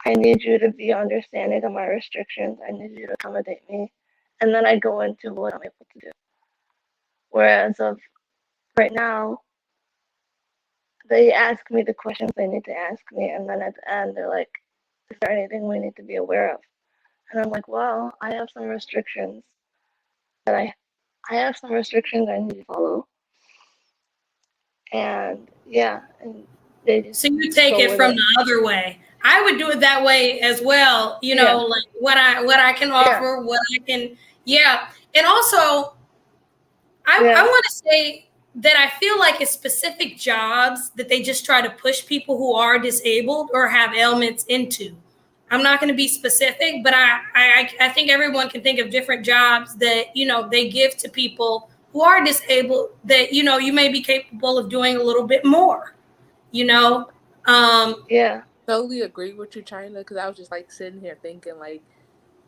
I need you to be understanding of my restrictions. I need you to accommodate me. And then I go into what I'm able to do. Whereas of right now, they ask me the questions they need to ask me, and then at the end, they're like, is there anything we need to be aware of? And I'm like, well, I have some restrictions that I have some restrictions I need to follow. And yeah, and they just So you take it from the other way. I would do it that way as well. Like what I can offer, what I can, And also, I want to say that I feel like it's specific jobs that they just try to push people who are disabled or have ailments into. I'm not going to be specific, but I think everyone can think of different jobs that, they give to people who are disabled that, you may be capable of doing a little bit more, Totally agree with you, China, because I was just like sitting here thinking like,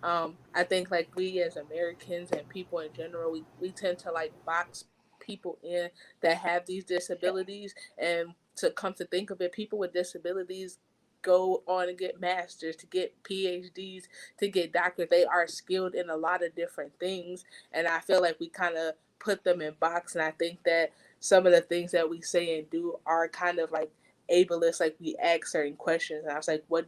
I think like we as Americans and people in general, we tend to like box people in that have these disabilities. And to come to think of it, people with disabilities go on and get masters, to get PhDs, to get doctors. They are skilled in a lot of different things, and I feel like we kind of put them in box. And I think that some of the things that we say and do are kind of like ableist. Like, we ask certain questions, and I was like, what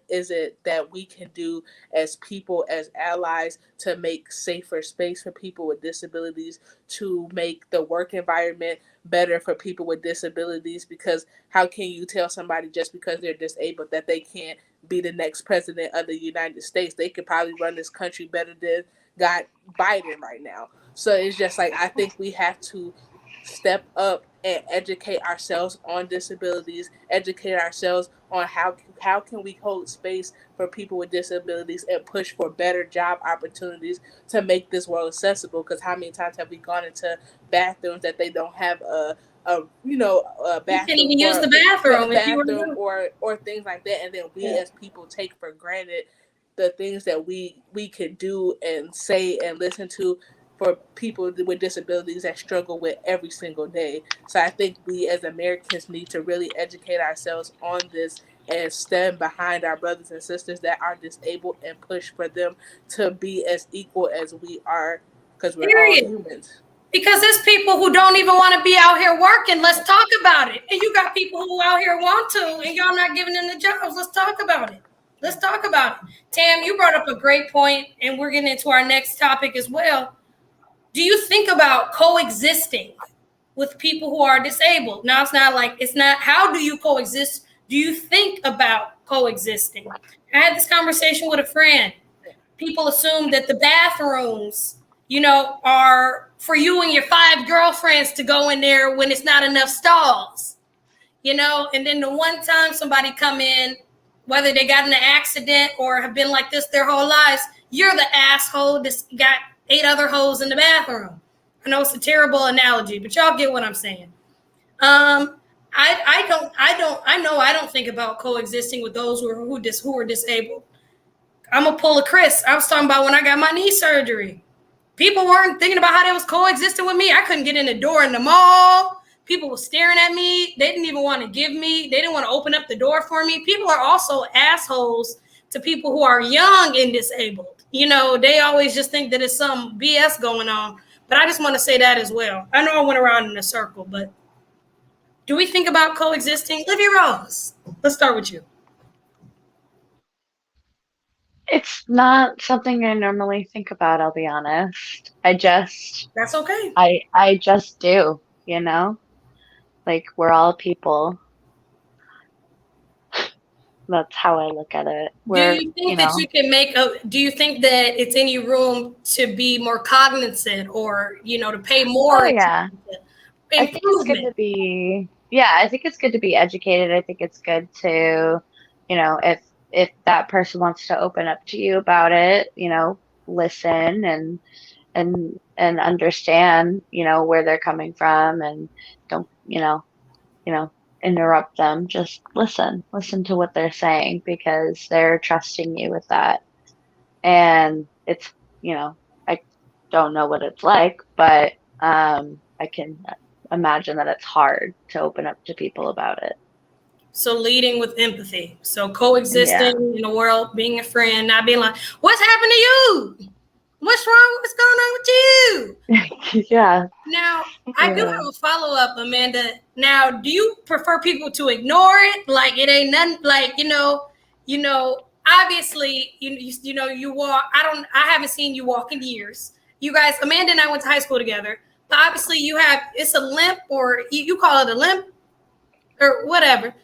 is it that we can do as people, as allies, to make safer space for people with disabilities, to make the work environment better for people with disabilities? Because how can you tell somebody just because they're disabled that they can't be the next president of the United States? They could probably run this country better than got Biden right now. So it's just like, I think we have to step up and educate ourselves on disabilities, educate ourselves on how can we hold space for people with disabilities, and push for better job opportunities to make this world accessible. Because how many times have we gone into bathrooms that they don't have a You can't bathroom, even use the bathroom if you were bathroom new. or things like that, and then we as people take for granted the things that we can do and say and listen to for people with disabilities that struggle with every single day. So I think we as Americans need to really educate ourselves on this and stand behind our brothers and sisters that are disabled and push for them to be as equal as we are, because we're all Period. humans. Because there's people who don't even want to be out here working. Let's talk about it. And you got people who out here want to, and y'all not giving them the jobs. Let's talk about it. Let's talk about it. Tam, you brought up a great point, and we're getting into our next topic as well. Do you think about coexisting with people who are disabled? Now, it's not how do you coexist? Do you think about coexisting? I had this conversation with a friend. People assume that the bathrooms, are for you and your 5 girlfriends to go in there when it's not enough stalls, and then the one time somebody come in, whether they got in an accident or have been like this their whole lives, you're the asshole that's got 8 other hoes in the bathroom. I know it's a terrible analogy, but y'all get what I'm saying. I don't think about coexisting with those who are disabled. I'm gonna pull a Chris. I was talking about when I got my knee surgery. People weren't thinking about how they was coexisting with me. I couldn't get in the door in the mall. People were staring at me. They didn't even want to they didn't want to open up the door for me. People are also assholes to people who are young and disabled. They always just think that it's some BS going on. But I just want to say that as well. I know I went around in a circle, but do we think about coexisting? Livy Rose, let's start with you. It's not something I normally think about, I'll be honest. That's okay. I just do, like, we're all people. That's how I look at it. Do you think that you can do you think that it's any room to be more cognizant or, to pay more? Oh, yeah. I think it's good to be, I think it's good to be educated. I think it's good to, if that person wants to open up to you about it, listen and understand, where they're coming from, and don't, interrupt them. Just listen to what they're saying, because they're trusting you with that. And it's, I don't know what it's like, but I can imagine that it's hard to open up to people about it. So leading with empathy. So coexisting in the world, being a friend, not being like, what's happened to you? What's wrong? What's going on with you? Yeah. Now, I do have a follow-up, Amanda. Now, do you prefer people to ignore it? Like, it ain't nothing, like, obviously, you walk. I haven't seen you walk in years. You guys, Amanda and I went to high school together. But obviously, it's a limp, or you call it a limp, or whatever.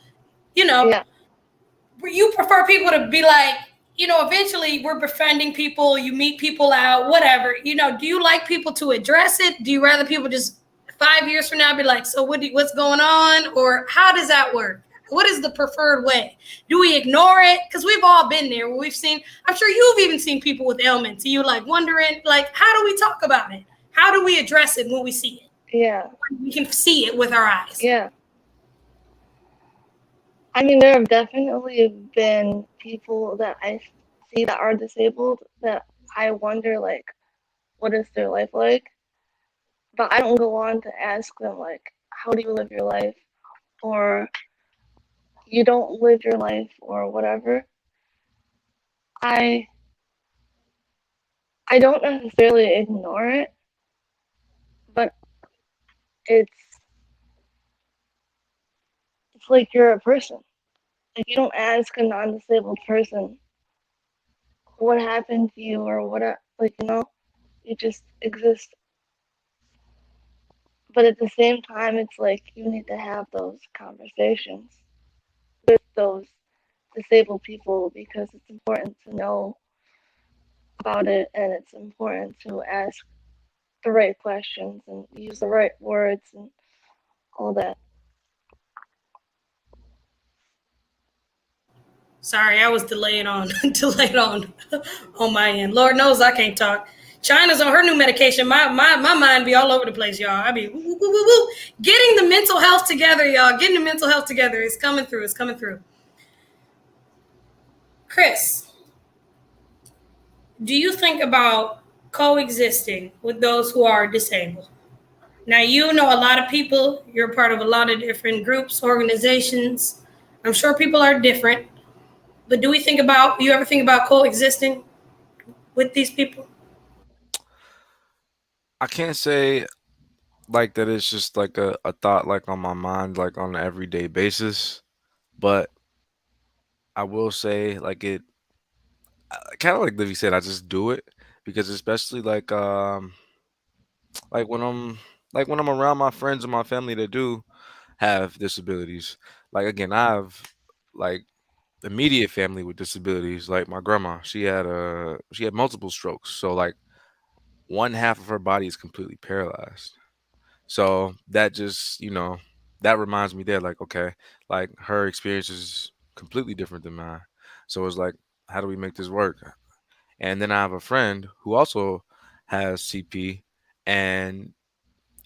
You prefer people to be like, eventually we're befriending people, you meet people out, whatever. Do you like people to address it? Do you rather people just 5 years from now be like, so what's going on? Or how does that work? What is the preferred way? Do we ignore it? Because we've all been there where I'm sure you've even seen people with ailments. You like wondering, like, how do we talk about it? How do we address it when we see it? Yeah. We can see it with our eyes. Yeah. I mean, there have definitely been people that I see that are disabled that I wonder, like, what is their life like? but I don't go on to ask them like, how do you live your life, or you don't live your life, or whatever. I I don't necessarily ignore it, but it's it's like you're a person. Like you don't ask a non-disabled person what happened to you or what, like, you just exist. But at the same time, it's like you need to have those conversations with those disabled people because it's important to know about it, and it's important to ask the right questions and use the right words and all that. Sorry, I was delayed on delayed on my end. Lord knows I can't talk. China's on her new medication. My mind be all over the place, y'all. I be woo, woo, woo, woo. Getting the mental health together, y'all. Getting the mental health together. It's coming through. It's coming through. Chris, do you think about coexisting with those who are disabled? Now, you know a lot of people. You're part of a lot of different groups, organizations. I'm sure people are different. But do you ever think about coexisting with these people? I can't say like that it's just like a thought like on my mind like on an everyday basis, but I will say like kind of like Livy said, I just do it because especially like when I'm around my friends and my family that do have disabilities. Like again, I have like immediate family with disabilities. Like my grandma, she had multiple strokes. So like one half of her body is completely paralyzed. So that just, that reminds me that like okay, like her experience is completely different than mine. So it's like how do we make this work? And then I have a friend who also has CP and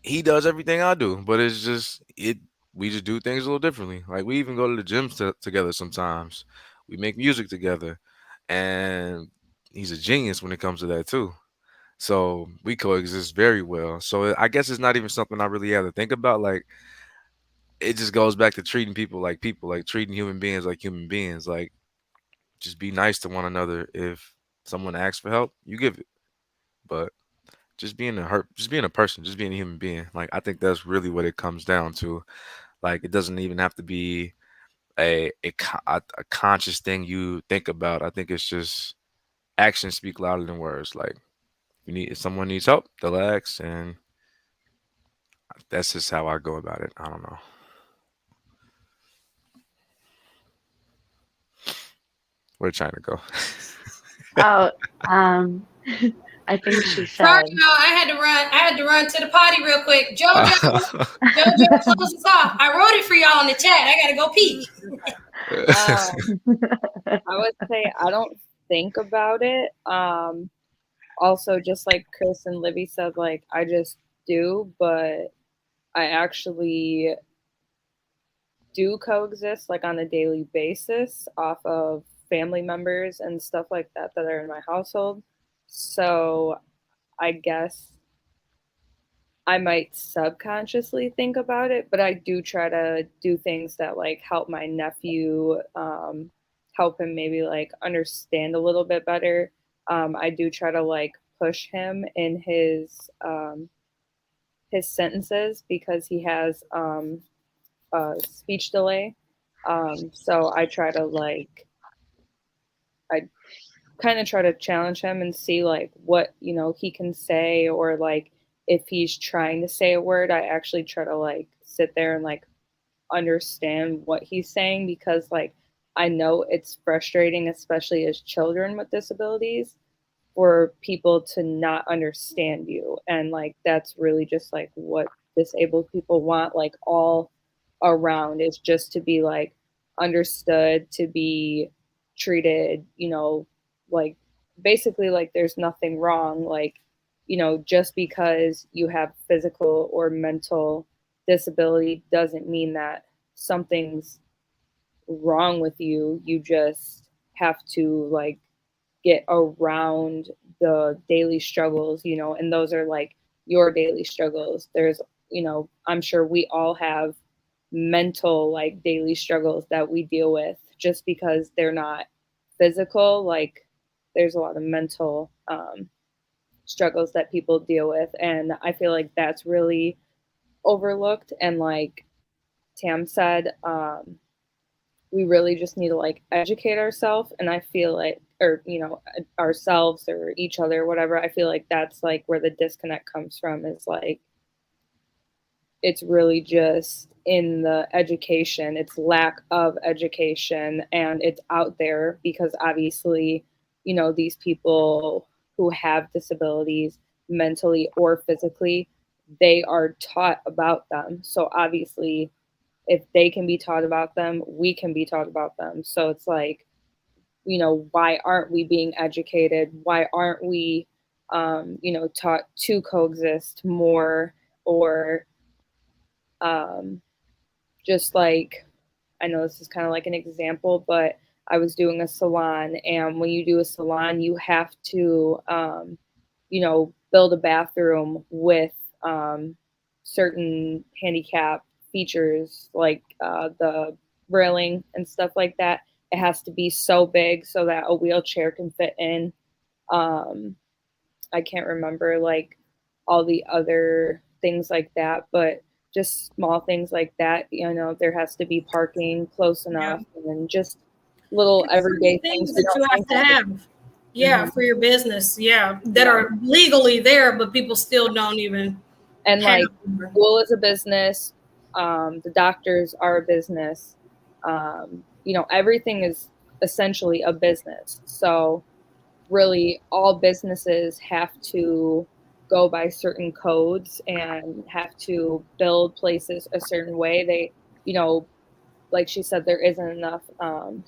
he does everything I do, but it's just it we just do things a little differently. Like we even go to the gym together sometimes. We make music together, and he's a genius when it comes to that too. So we coexist very well. So I guess it's not even something I really have to think about. Like it just goes back to treating people, like treating human beings like human beings. Like just be nice to one another. If someone asks for help, you give it. But just being a person, just being a human being. Like I think that's really what it comes down to. Like it doesn't even have to be a conscious thing you think about. I think it's just actions speak louder than words. Like if someone needs help, they'll ask, and that's just how I go about it. I don't know. Where'd China go? Oh, um, I think she Sorry, said, y'all. I had to run to the potty real quick. Jojo, close us off. I wrote it for y'all in the chat. I gotta go pee. I would say I don't think about it. Also, just like Chris and Livy said, like I just do, but I actually do coexist like on a daily basis off of family members and stuff like that that are in my household. So I guess I might subconsciously think about it, but I do try to do things that like help my nephew, help him maybe like understand a little bit better. I do try to like push him in his sentences because he has speech delay. So I kind of try to challenge him and see like what, he can say, or like if he's trying to say a word, I actually try to like sit there and like understand what he's saying, because like I know it's frustrating, especially as children with disabilities, for people to not understand you. And like that's really just like what disabled people want, like all around, is just to be like understood, to be treated, like basically like there's nothing wrong. Like, just because you have physical or mental disability doesn't mean that something's wrong with you. You just have to like get around the daily struggles, and those are like your daily struggles. There's, I'm sure we all have mental like daily struggles that we deal with just because they're not physical. Like there's a lot of mental struggles that people deal with. And I feel like that's really overlooked. And like Tam said, we really just need to like educate ourselves. And I feel like, or, ourselves or each other, whatever. I feel like that's like where the disconnect comes from, is like, it's really just in the education, it's lack of education, and it's out there because obviously, these people who have disabilities mentally or physically, they are taught about them. So obviously, if they can be taught about them, we can be taught about them. So it's like, why aren't we being educated? Why aren't we, taught to coexist more? Or just like, I know this is kind of like an example, but I was doing a salon, and when you do a salon, you have to, build a bathroom with certain handicap features, like the railing and stuff like that. It has to be so big so that a wheelchair can fit in. I can't remember like all the other things like that, but just small things like that. There has to be parking close enough, and just little It's everyday things things that you have to have. Yeah, for your business. Yeah, that are legally there, but people still don't even. And like, school is a business. The doctors are a business. Everything is essentially a business. So really, all businesses have to go by certain codes and have to build places a certain way. They, like she said, there isn't enough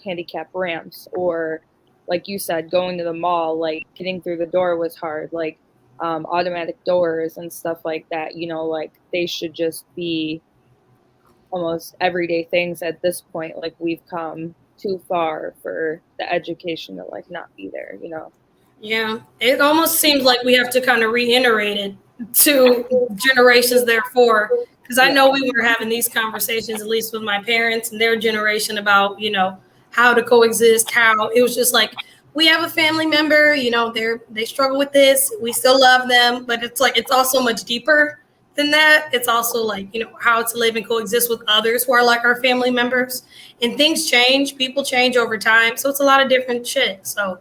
handicap ramps, or like you said, going to the mall, like getting through the door was hard. Like automatic doors and stuff like that, like they should just be almost everyday things at this point. Like we've come too far for the education to like not be there. Yeah, it almost seems like we have to kind of reiterate it to generations therefore, because I know we were having these conversations, at least with my parents and their generation, about, how to coexist, how it was just like, we have a family member, they struggle with this, we still love them, but it's like, it's also much deeper than that. It's also like, how to live and coexist with others who are like our family members, and things change, people change over time. So it's a lot of different shit. So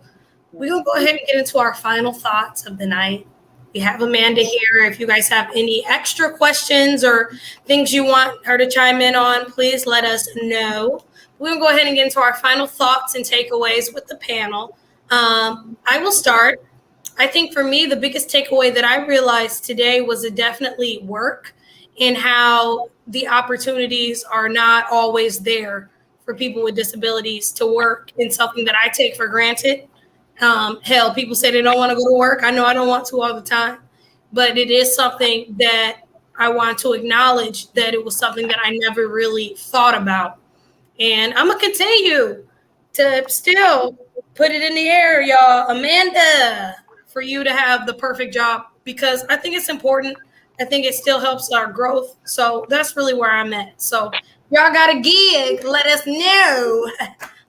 we're going to go ahead and get into our final thoughts of the night. We have Amanda here. If you guys have any extra questions or things you want her to chime in on, please let us know. We're going to go ahead and get into our final thoughts and takeaways with the panel. I will start. I think for me, the biggest takeaway that I realized today was it definitely work, in how the opportunities are not always there for people with disabilities to work in something that I take for granted. Hell, people say they don't want to go to work. I know I don't want to all the time, but it is something that I want to acknowledge, that it was something that I never really thought about. And I'm going to continue to still put it in the air, y'all. Amanda, for you to have the perfect job, because I think it's important. I think it still helps our growth. So that's really where I'm at. So y'all got a gig, let us know.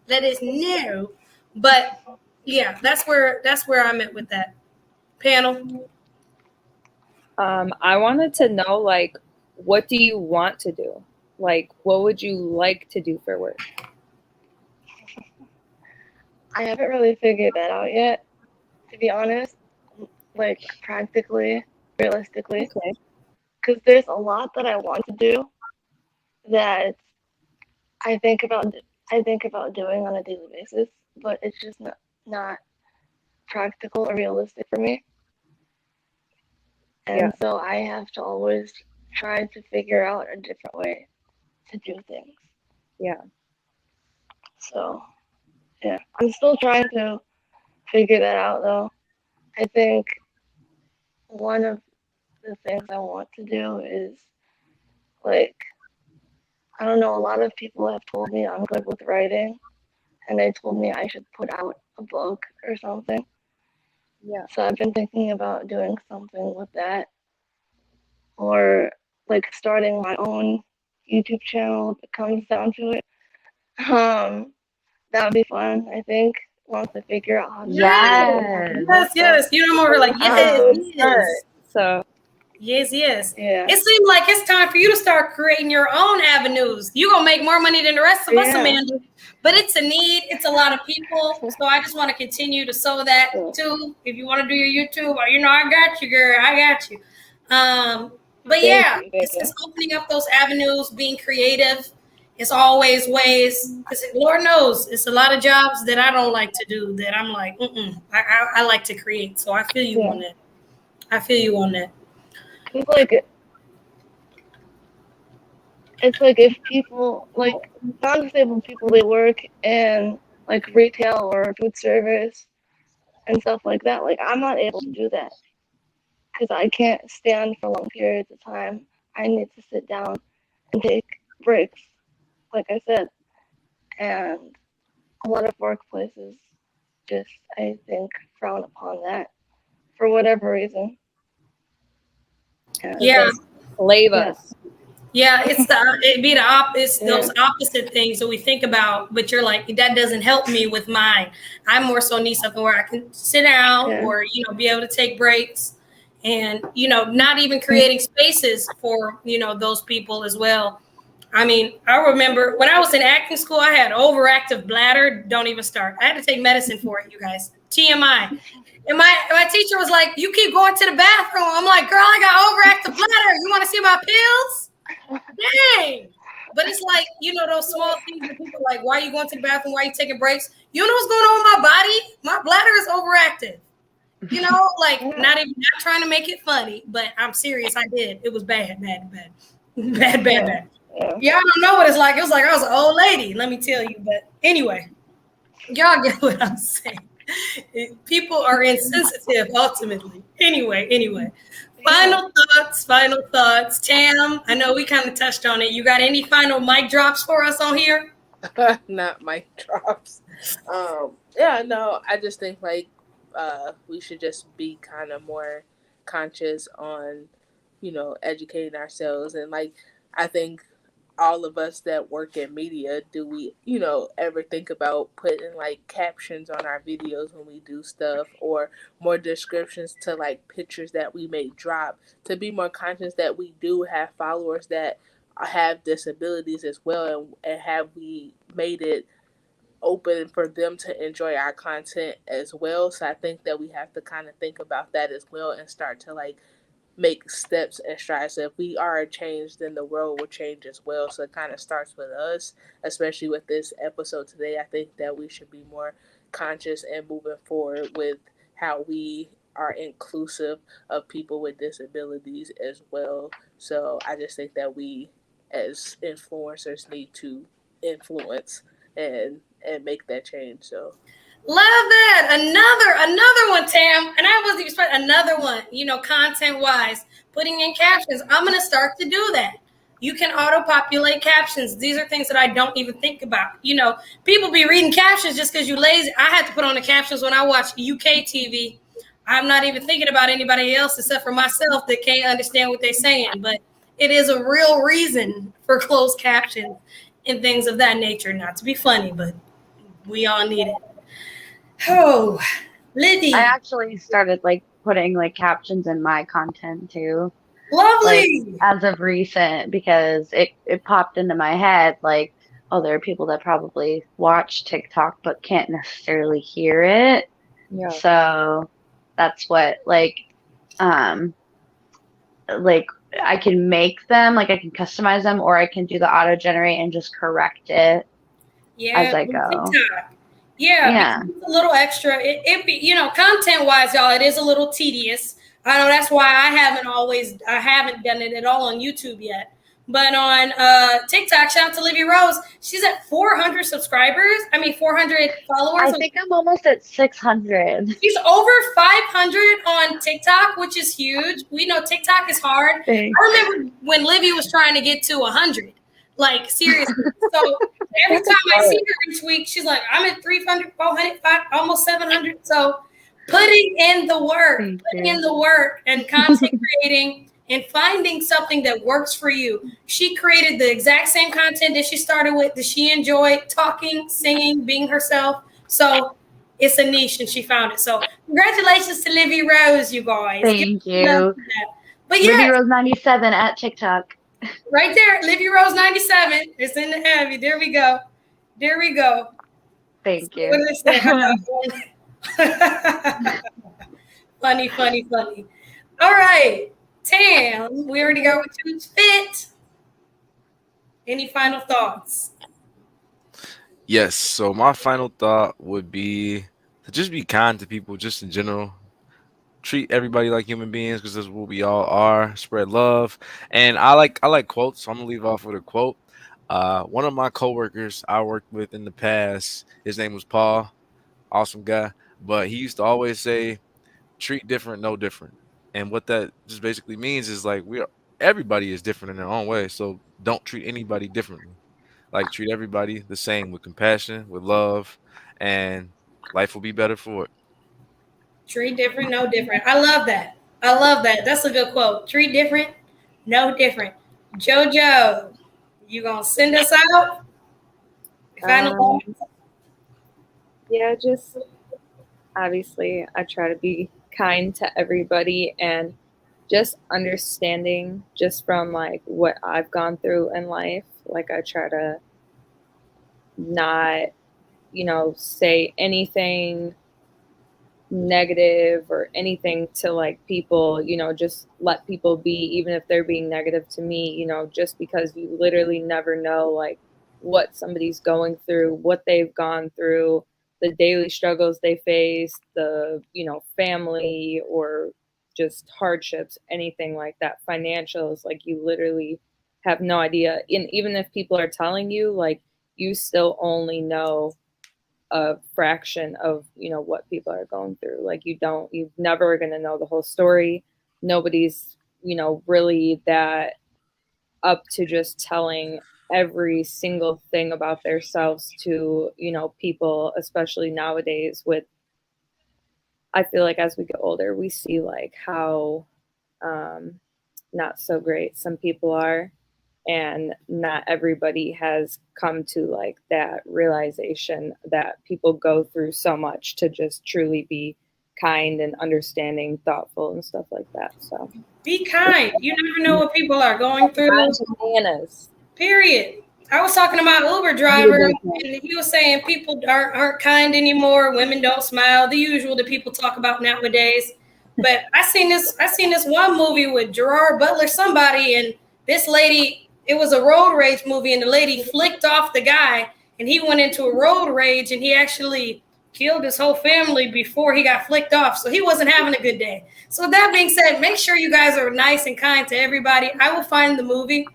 Let us know. But yeah, that's where I'm at with that. Panel. I wanted to know, like, what do you want to do? Like, what would you like to do for work? I haven't really figured that out yet, to be honest, like practically, realistically. Okay. Because there's a lot that I want to do that I think about doing on a daily basis, but it's just not practical or realistic for me. And so I have to always try to figure out a different way to do things. Yeah. So, yeah, I'm still trying to figure that out though. I think one of the things I want to do is, like, I don't know, a lot of people have told me I'm good with writing, and they told me I should put out a book or something. Yeah. So I've been thinking about doing something with that. or like starting my own YouTube channel if it comes down to it. That would be fun, I think, once I figure out how to Yes. Yes. You know, more like, yes. So Yes. Yeah. It seems like it's time for you to start creating your own avenues. You're going to make more money than the rest of us, Yeah. Amanda. But it's a need. It's a lot of people. So I just want to continue to sow that too. If you want to do your YouTube, you know, I got you, girl. I got you. But yeah, it's just opening up those avenues, being creative. It's always ways, because Lord knows it's a lot of jobs that I don't like to do that I'm like, I like to create. So I feel you on that. I feel you on that. It's like if people, like non-disabled people, they work in like retail or food service and stuff like that. Like I'm not able to do that because I can't stand for long periods of time. I need to sit down and take breaks, like I said. And a lot of workplaces just, I think, frown upon that for whatever reason. Yeah. Slave us. Yeah, it'd be those opposite things that we think about, but you're like, that doesn't help me with mine. I more so need something where I can sit down or, you know, be able to take breaks and, you know, not even creating spaces for, you know, those people as well. I mean, I remember when I was in acting school, I had overactive bladder. Don't even start. I had to take medicine for it, you guys. TMI. And my teacher was like, you keep going to the bathroom. I'm like, girl, I got overactive bladder. You want to see my pills? Dang. But it's like, you know, those small things that people are like, why are you going to the bathroom? Why are you taking breaks? You know what's going on with my body? My bladder is overactive. You know, like not trying to make it funny, but I'm serious. I did. It was bad. Y'all don't know what it's like. It was like I was an old lady, let me tell you. But anyway, y'all get what I'm saying. People are insensitive ultimately. Anyway. Final thoughts. Tam, I know we kind of touched on it. You got any final mic drops for us on here? Not mic drops. I just think like we should just be kind of more conscious on, you know, educating ourselves. And like, I think all of us that work in media, do we, you know, ever think about putting like captions on our videos when we do stuff, or more descriptions to like pictures that we may drop, to be more conscious that we do have followers that have disabilities as well, and have we made it open for them to enjoy our content as well. So I think that we have to kind of think about that as well and start to like make steps and strides. So if we are changed, then the world will change as well. So it kind of starts with us, especially with this episode today. I think that we should be more conscious and moving forward with how we are inclusive of people with disabilities as well. So I just think that we as influencers need to influence and make that change. So love that. Another one, Tam. And I wasn't expecting another one, you know, content wise, putting in captions. I'm going to start to do that. You can auto-populate captions. These are things that I don't even think about. You know, people be reading captions just because you're lazy. I had to put on the captions when I watch UK TV. I'm not even thinking about anybody else except for myself that can't understand what they're saying. But it is a real reason for closed captions and things of that nature. Not to be funny, but we all need it. Oh, Liddy. I actually started like putting like captions in my content too. Lovely. Like, as of recent, because it popped into my head like, oh, there are people that probably watch TikTok but can't necessarily hear it. Yeah. So that's what like I can make them, like I can customize them, or I can do the auto generate and just correct it as I go. TikTok. Yeah. It's a little extra. It be, you know, content wise, y'all, it is a little tedious. I know that's why I haven't done it at all on YouTube yet. But on TikTok, shout out to Livy Rose. She's at 400 subscribers. 400 followers. I think I'm almost at 600. She's over 500 on TikTok, which is huge. We know TikTok is hard. Thanks. I remember when Livy was trying to get to 100. Like, seriously. So every time I see her each week, she's like, I'm at 300, 400, almost 700. So putting in the work, and content creating and finding something that works for you. She created the exact same content that she started with, that she enjoyed talking, singing, being herself. So it's a niche and she found it. So congratulations to Livy Rose, you guys. Thank you. But Libby yeah, Rose 97 at TikTok. right there, Livy Rose 97. It's in the heavy. There we go. There we go. Thank So you. what did I say? Funny, funny, funny. All right. Tam, we already got what you fit. Any final thoughts? Yes. So my final thought would be to just be kind to people, just in general. Treat everybody like human beings because that's what we all are. Spread love, and I like quotes. So I'm gonna leave off with a quote. One of my coworkers I worked with in the past, his name was Paul, awesome guy, but he used to always say, "Treat different, no different." And what that just basically means is like everybody is different in their own way, so don't treat anybody differently. Like treat everybody the same with compassion, with love, and life will be better for it. Treat different, no different. I love that. I love that. That's a good quote. Treat different, no different. JoJo, you gonna send us out? Final thoughts? Yeah, just obviously I try to be kind to everybody and just understanding just from like what I've gone through in life. Like I try to not, say anything negative or anything to like people, just let people be, even if they're being negative to me, just because you literally never know like what somebody's going through, what they've gone through, the daily struggles they face, the, family or just hardships, anything like that, financials, like you literally have no idea. And even if people are telling you, like you still only know a fraction of what people are going through. Like you're never going to know the whole story. Nobody's really that up to just telling every single thing about themselves to people, especially nowadays. With I feel like as we get older we see like how not so great some people are, and not everybody has come to like that realization that people go through so much to just truly be kind and understanding, thoughtful and stuff like that. So Be kind. You never know what people are going through. bananas. Period. I was talking about Uber driver, and he was saying people aren't kind anymore. Women don't smile. The usual that people talk about nowadays. But I seen this one movie with Gerard Butler, somebody, and this lady. It was a road rage movie, and the lady flicked off the guy, and he went into a road rage, and he actually killed his whole family before he got flicked off. So he wasn't having a good day. So with that being said, make sure you guys are nice and kind to everybody. I will find the movie.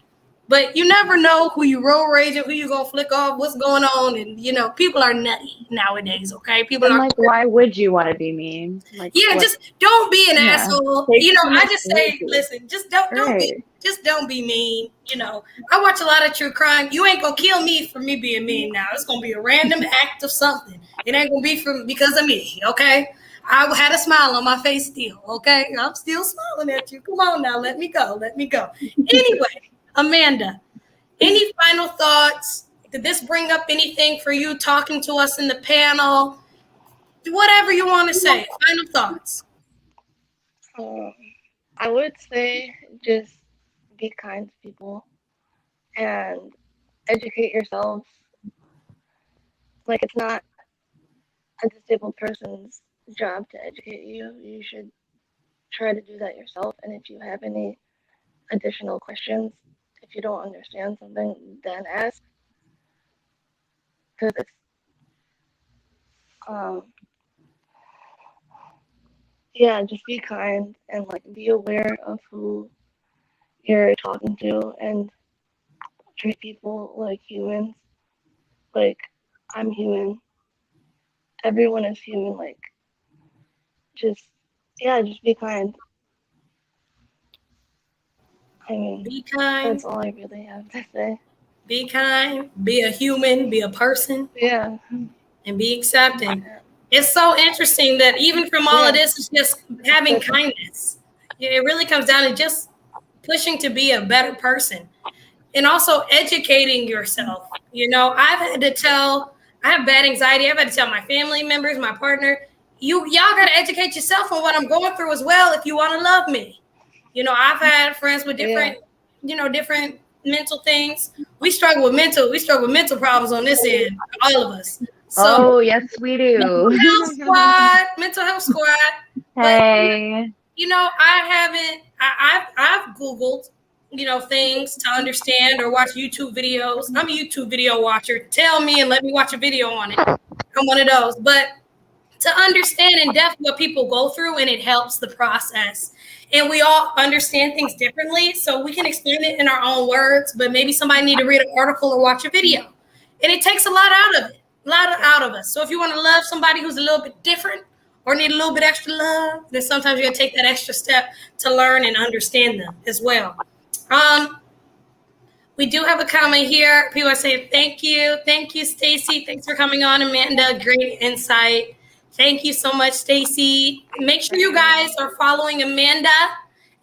But you never know who you road rage and who you gonna flick off, what's going on, and people are nutty nowadays. Okay, people And are like, why would you want to be mean? Like, yeah, what- just don't be an asshole. I just say, energy. listen, just don't be Right. just don't be mean. I watch a lot of true crime. You ain't gonna kill me for me being mean now. It's gonna be a random act of something. It ain't gonna be because of me, okay? I had a smile on my face still, okay? I'm still smiling at you. Come on now, let me go. Anyway, Amanda, any final thoughts? Did this bring up anything for you talking to us in the panel? Whatever you want to say. Final thoughts. I would say just be kind to people and educate yourselves. Like, it's not a disabled person's job to educate you. You should try to do that yourself. And if you have any additional questions, if you don't understand something, then ask. Because it's, yeah, just be kind and like be aware of who you're talking to and treat people like humans. Like, I'm human. Everyone is human. Like, just be kind. I mean, Be kind. that's all I really have to say. Be kind. Be a human. Be a person. Yeah. And be accepting. It's so interesting that even from all of this, it's just having kindness. It really comes down to just pushing to be a better person, and also educating yourself. You know, I have bad anxiety. I've had to tell my family members, my partner, y'all got to educate yourself on what I'm going through as well if you want to love me. You know, I've had friends with different mental things. We struggle with mental problems on this end, all of us. So, Oh, yes, we do. mental health squad. Hey. But, you know, I've Googled, you know, things to understand or watch YouTube videos. I'm a YouTube video watcher. Tell me and let me watch a video on it. I'm one of those. But to understand in depth what people go through, and it helps the process. And we all understand things differently, so we can explain it in our own words, but maybe somebody need to read an article or watch a video. And it takes a lot out of us. So if you want to love somebody who's a little bit different or need a little bit extra love, then sometimes you're going to take that extra step to learn and understand them as well. We do have a comment here. People are saying, thank you, Stacy. Thanks for coming on, Amanda. Great insight. Thank you so much, Stacy. Make sure you guys are following Amanda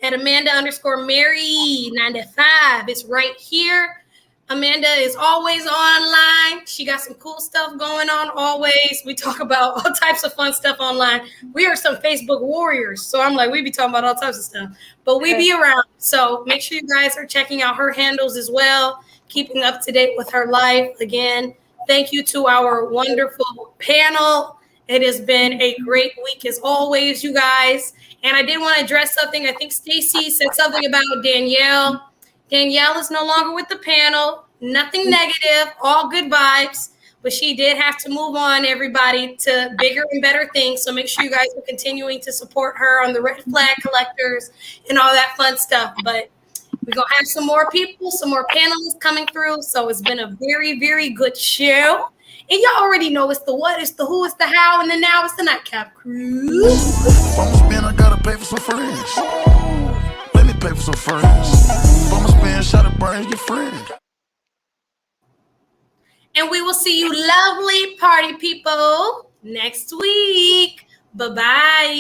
at Amanda_Mary95. It's right here. Amanda is always online. She got some cool stuff going on always. We talk about all types of fun stuff online. We are some Facebook warriors. So I'm like, we be talking about all types of stuff. But we be around. So make sure you guys are checking out her handles as well, keeping up to date with her life. Again, thank you to our wonderful panel. It has been a great week as always, you guys. And I did want to address something. I think Stacy said something about Danielle. Danielle is no longer with the panel. Nothing negative, all good vibes. But she did have to move on, everybody, to bigger and better things. So make sure you guys are continuing to support her on the Red Flag Collectors and all that fun stuff. But we're going to have some more people, some more panelists coming through. So it's been a very, very good show. And y'all already know it's the what, it's the who, it's the how, and then now it's the Nightcap Crew. If I'ma spend, I gotta pay for some friends. Let me pay for some friends. If I'ma spend, shot of brains, your friend. And we will see you lovely party people next week. Bye-bye.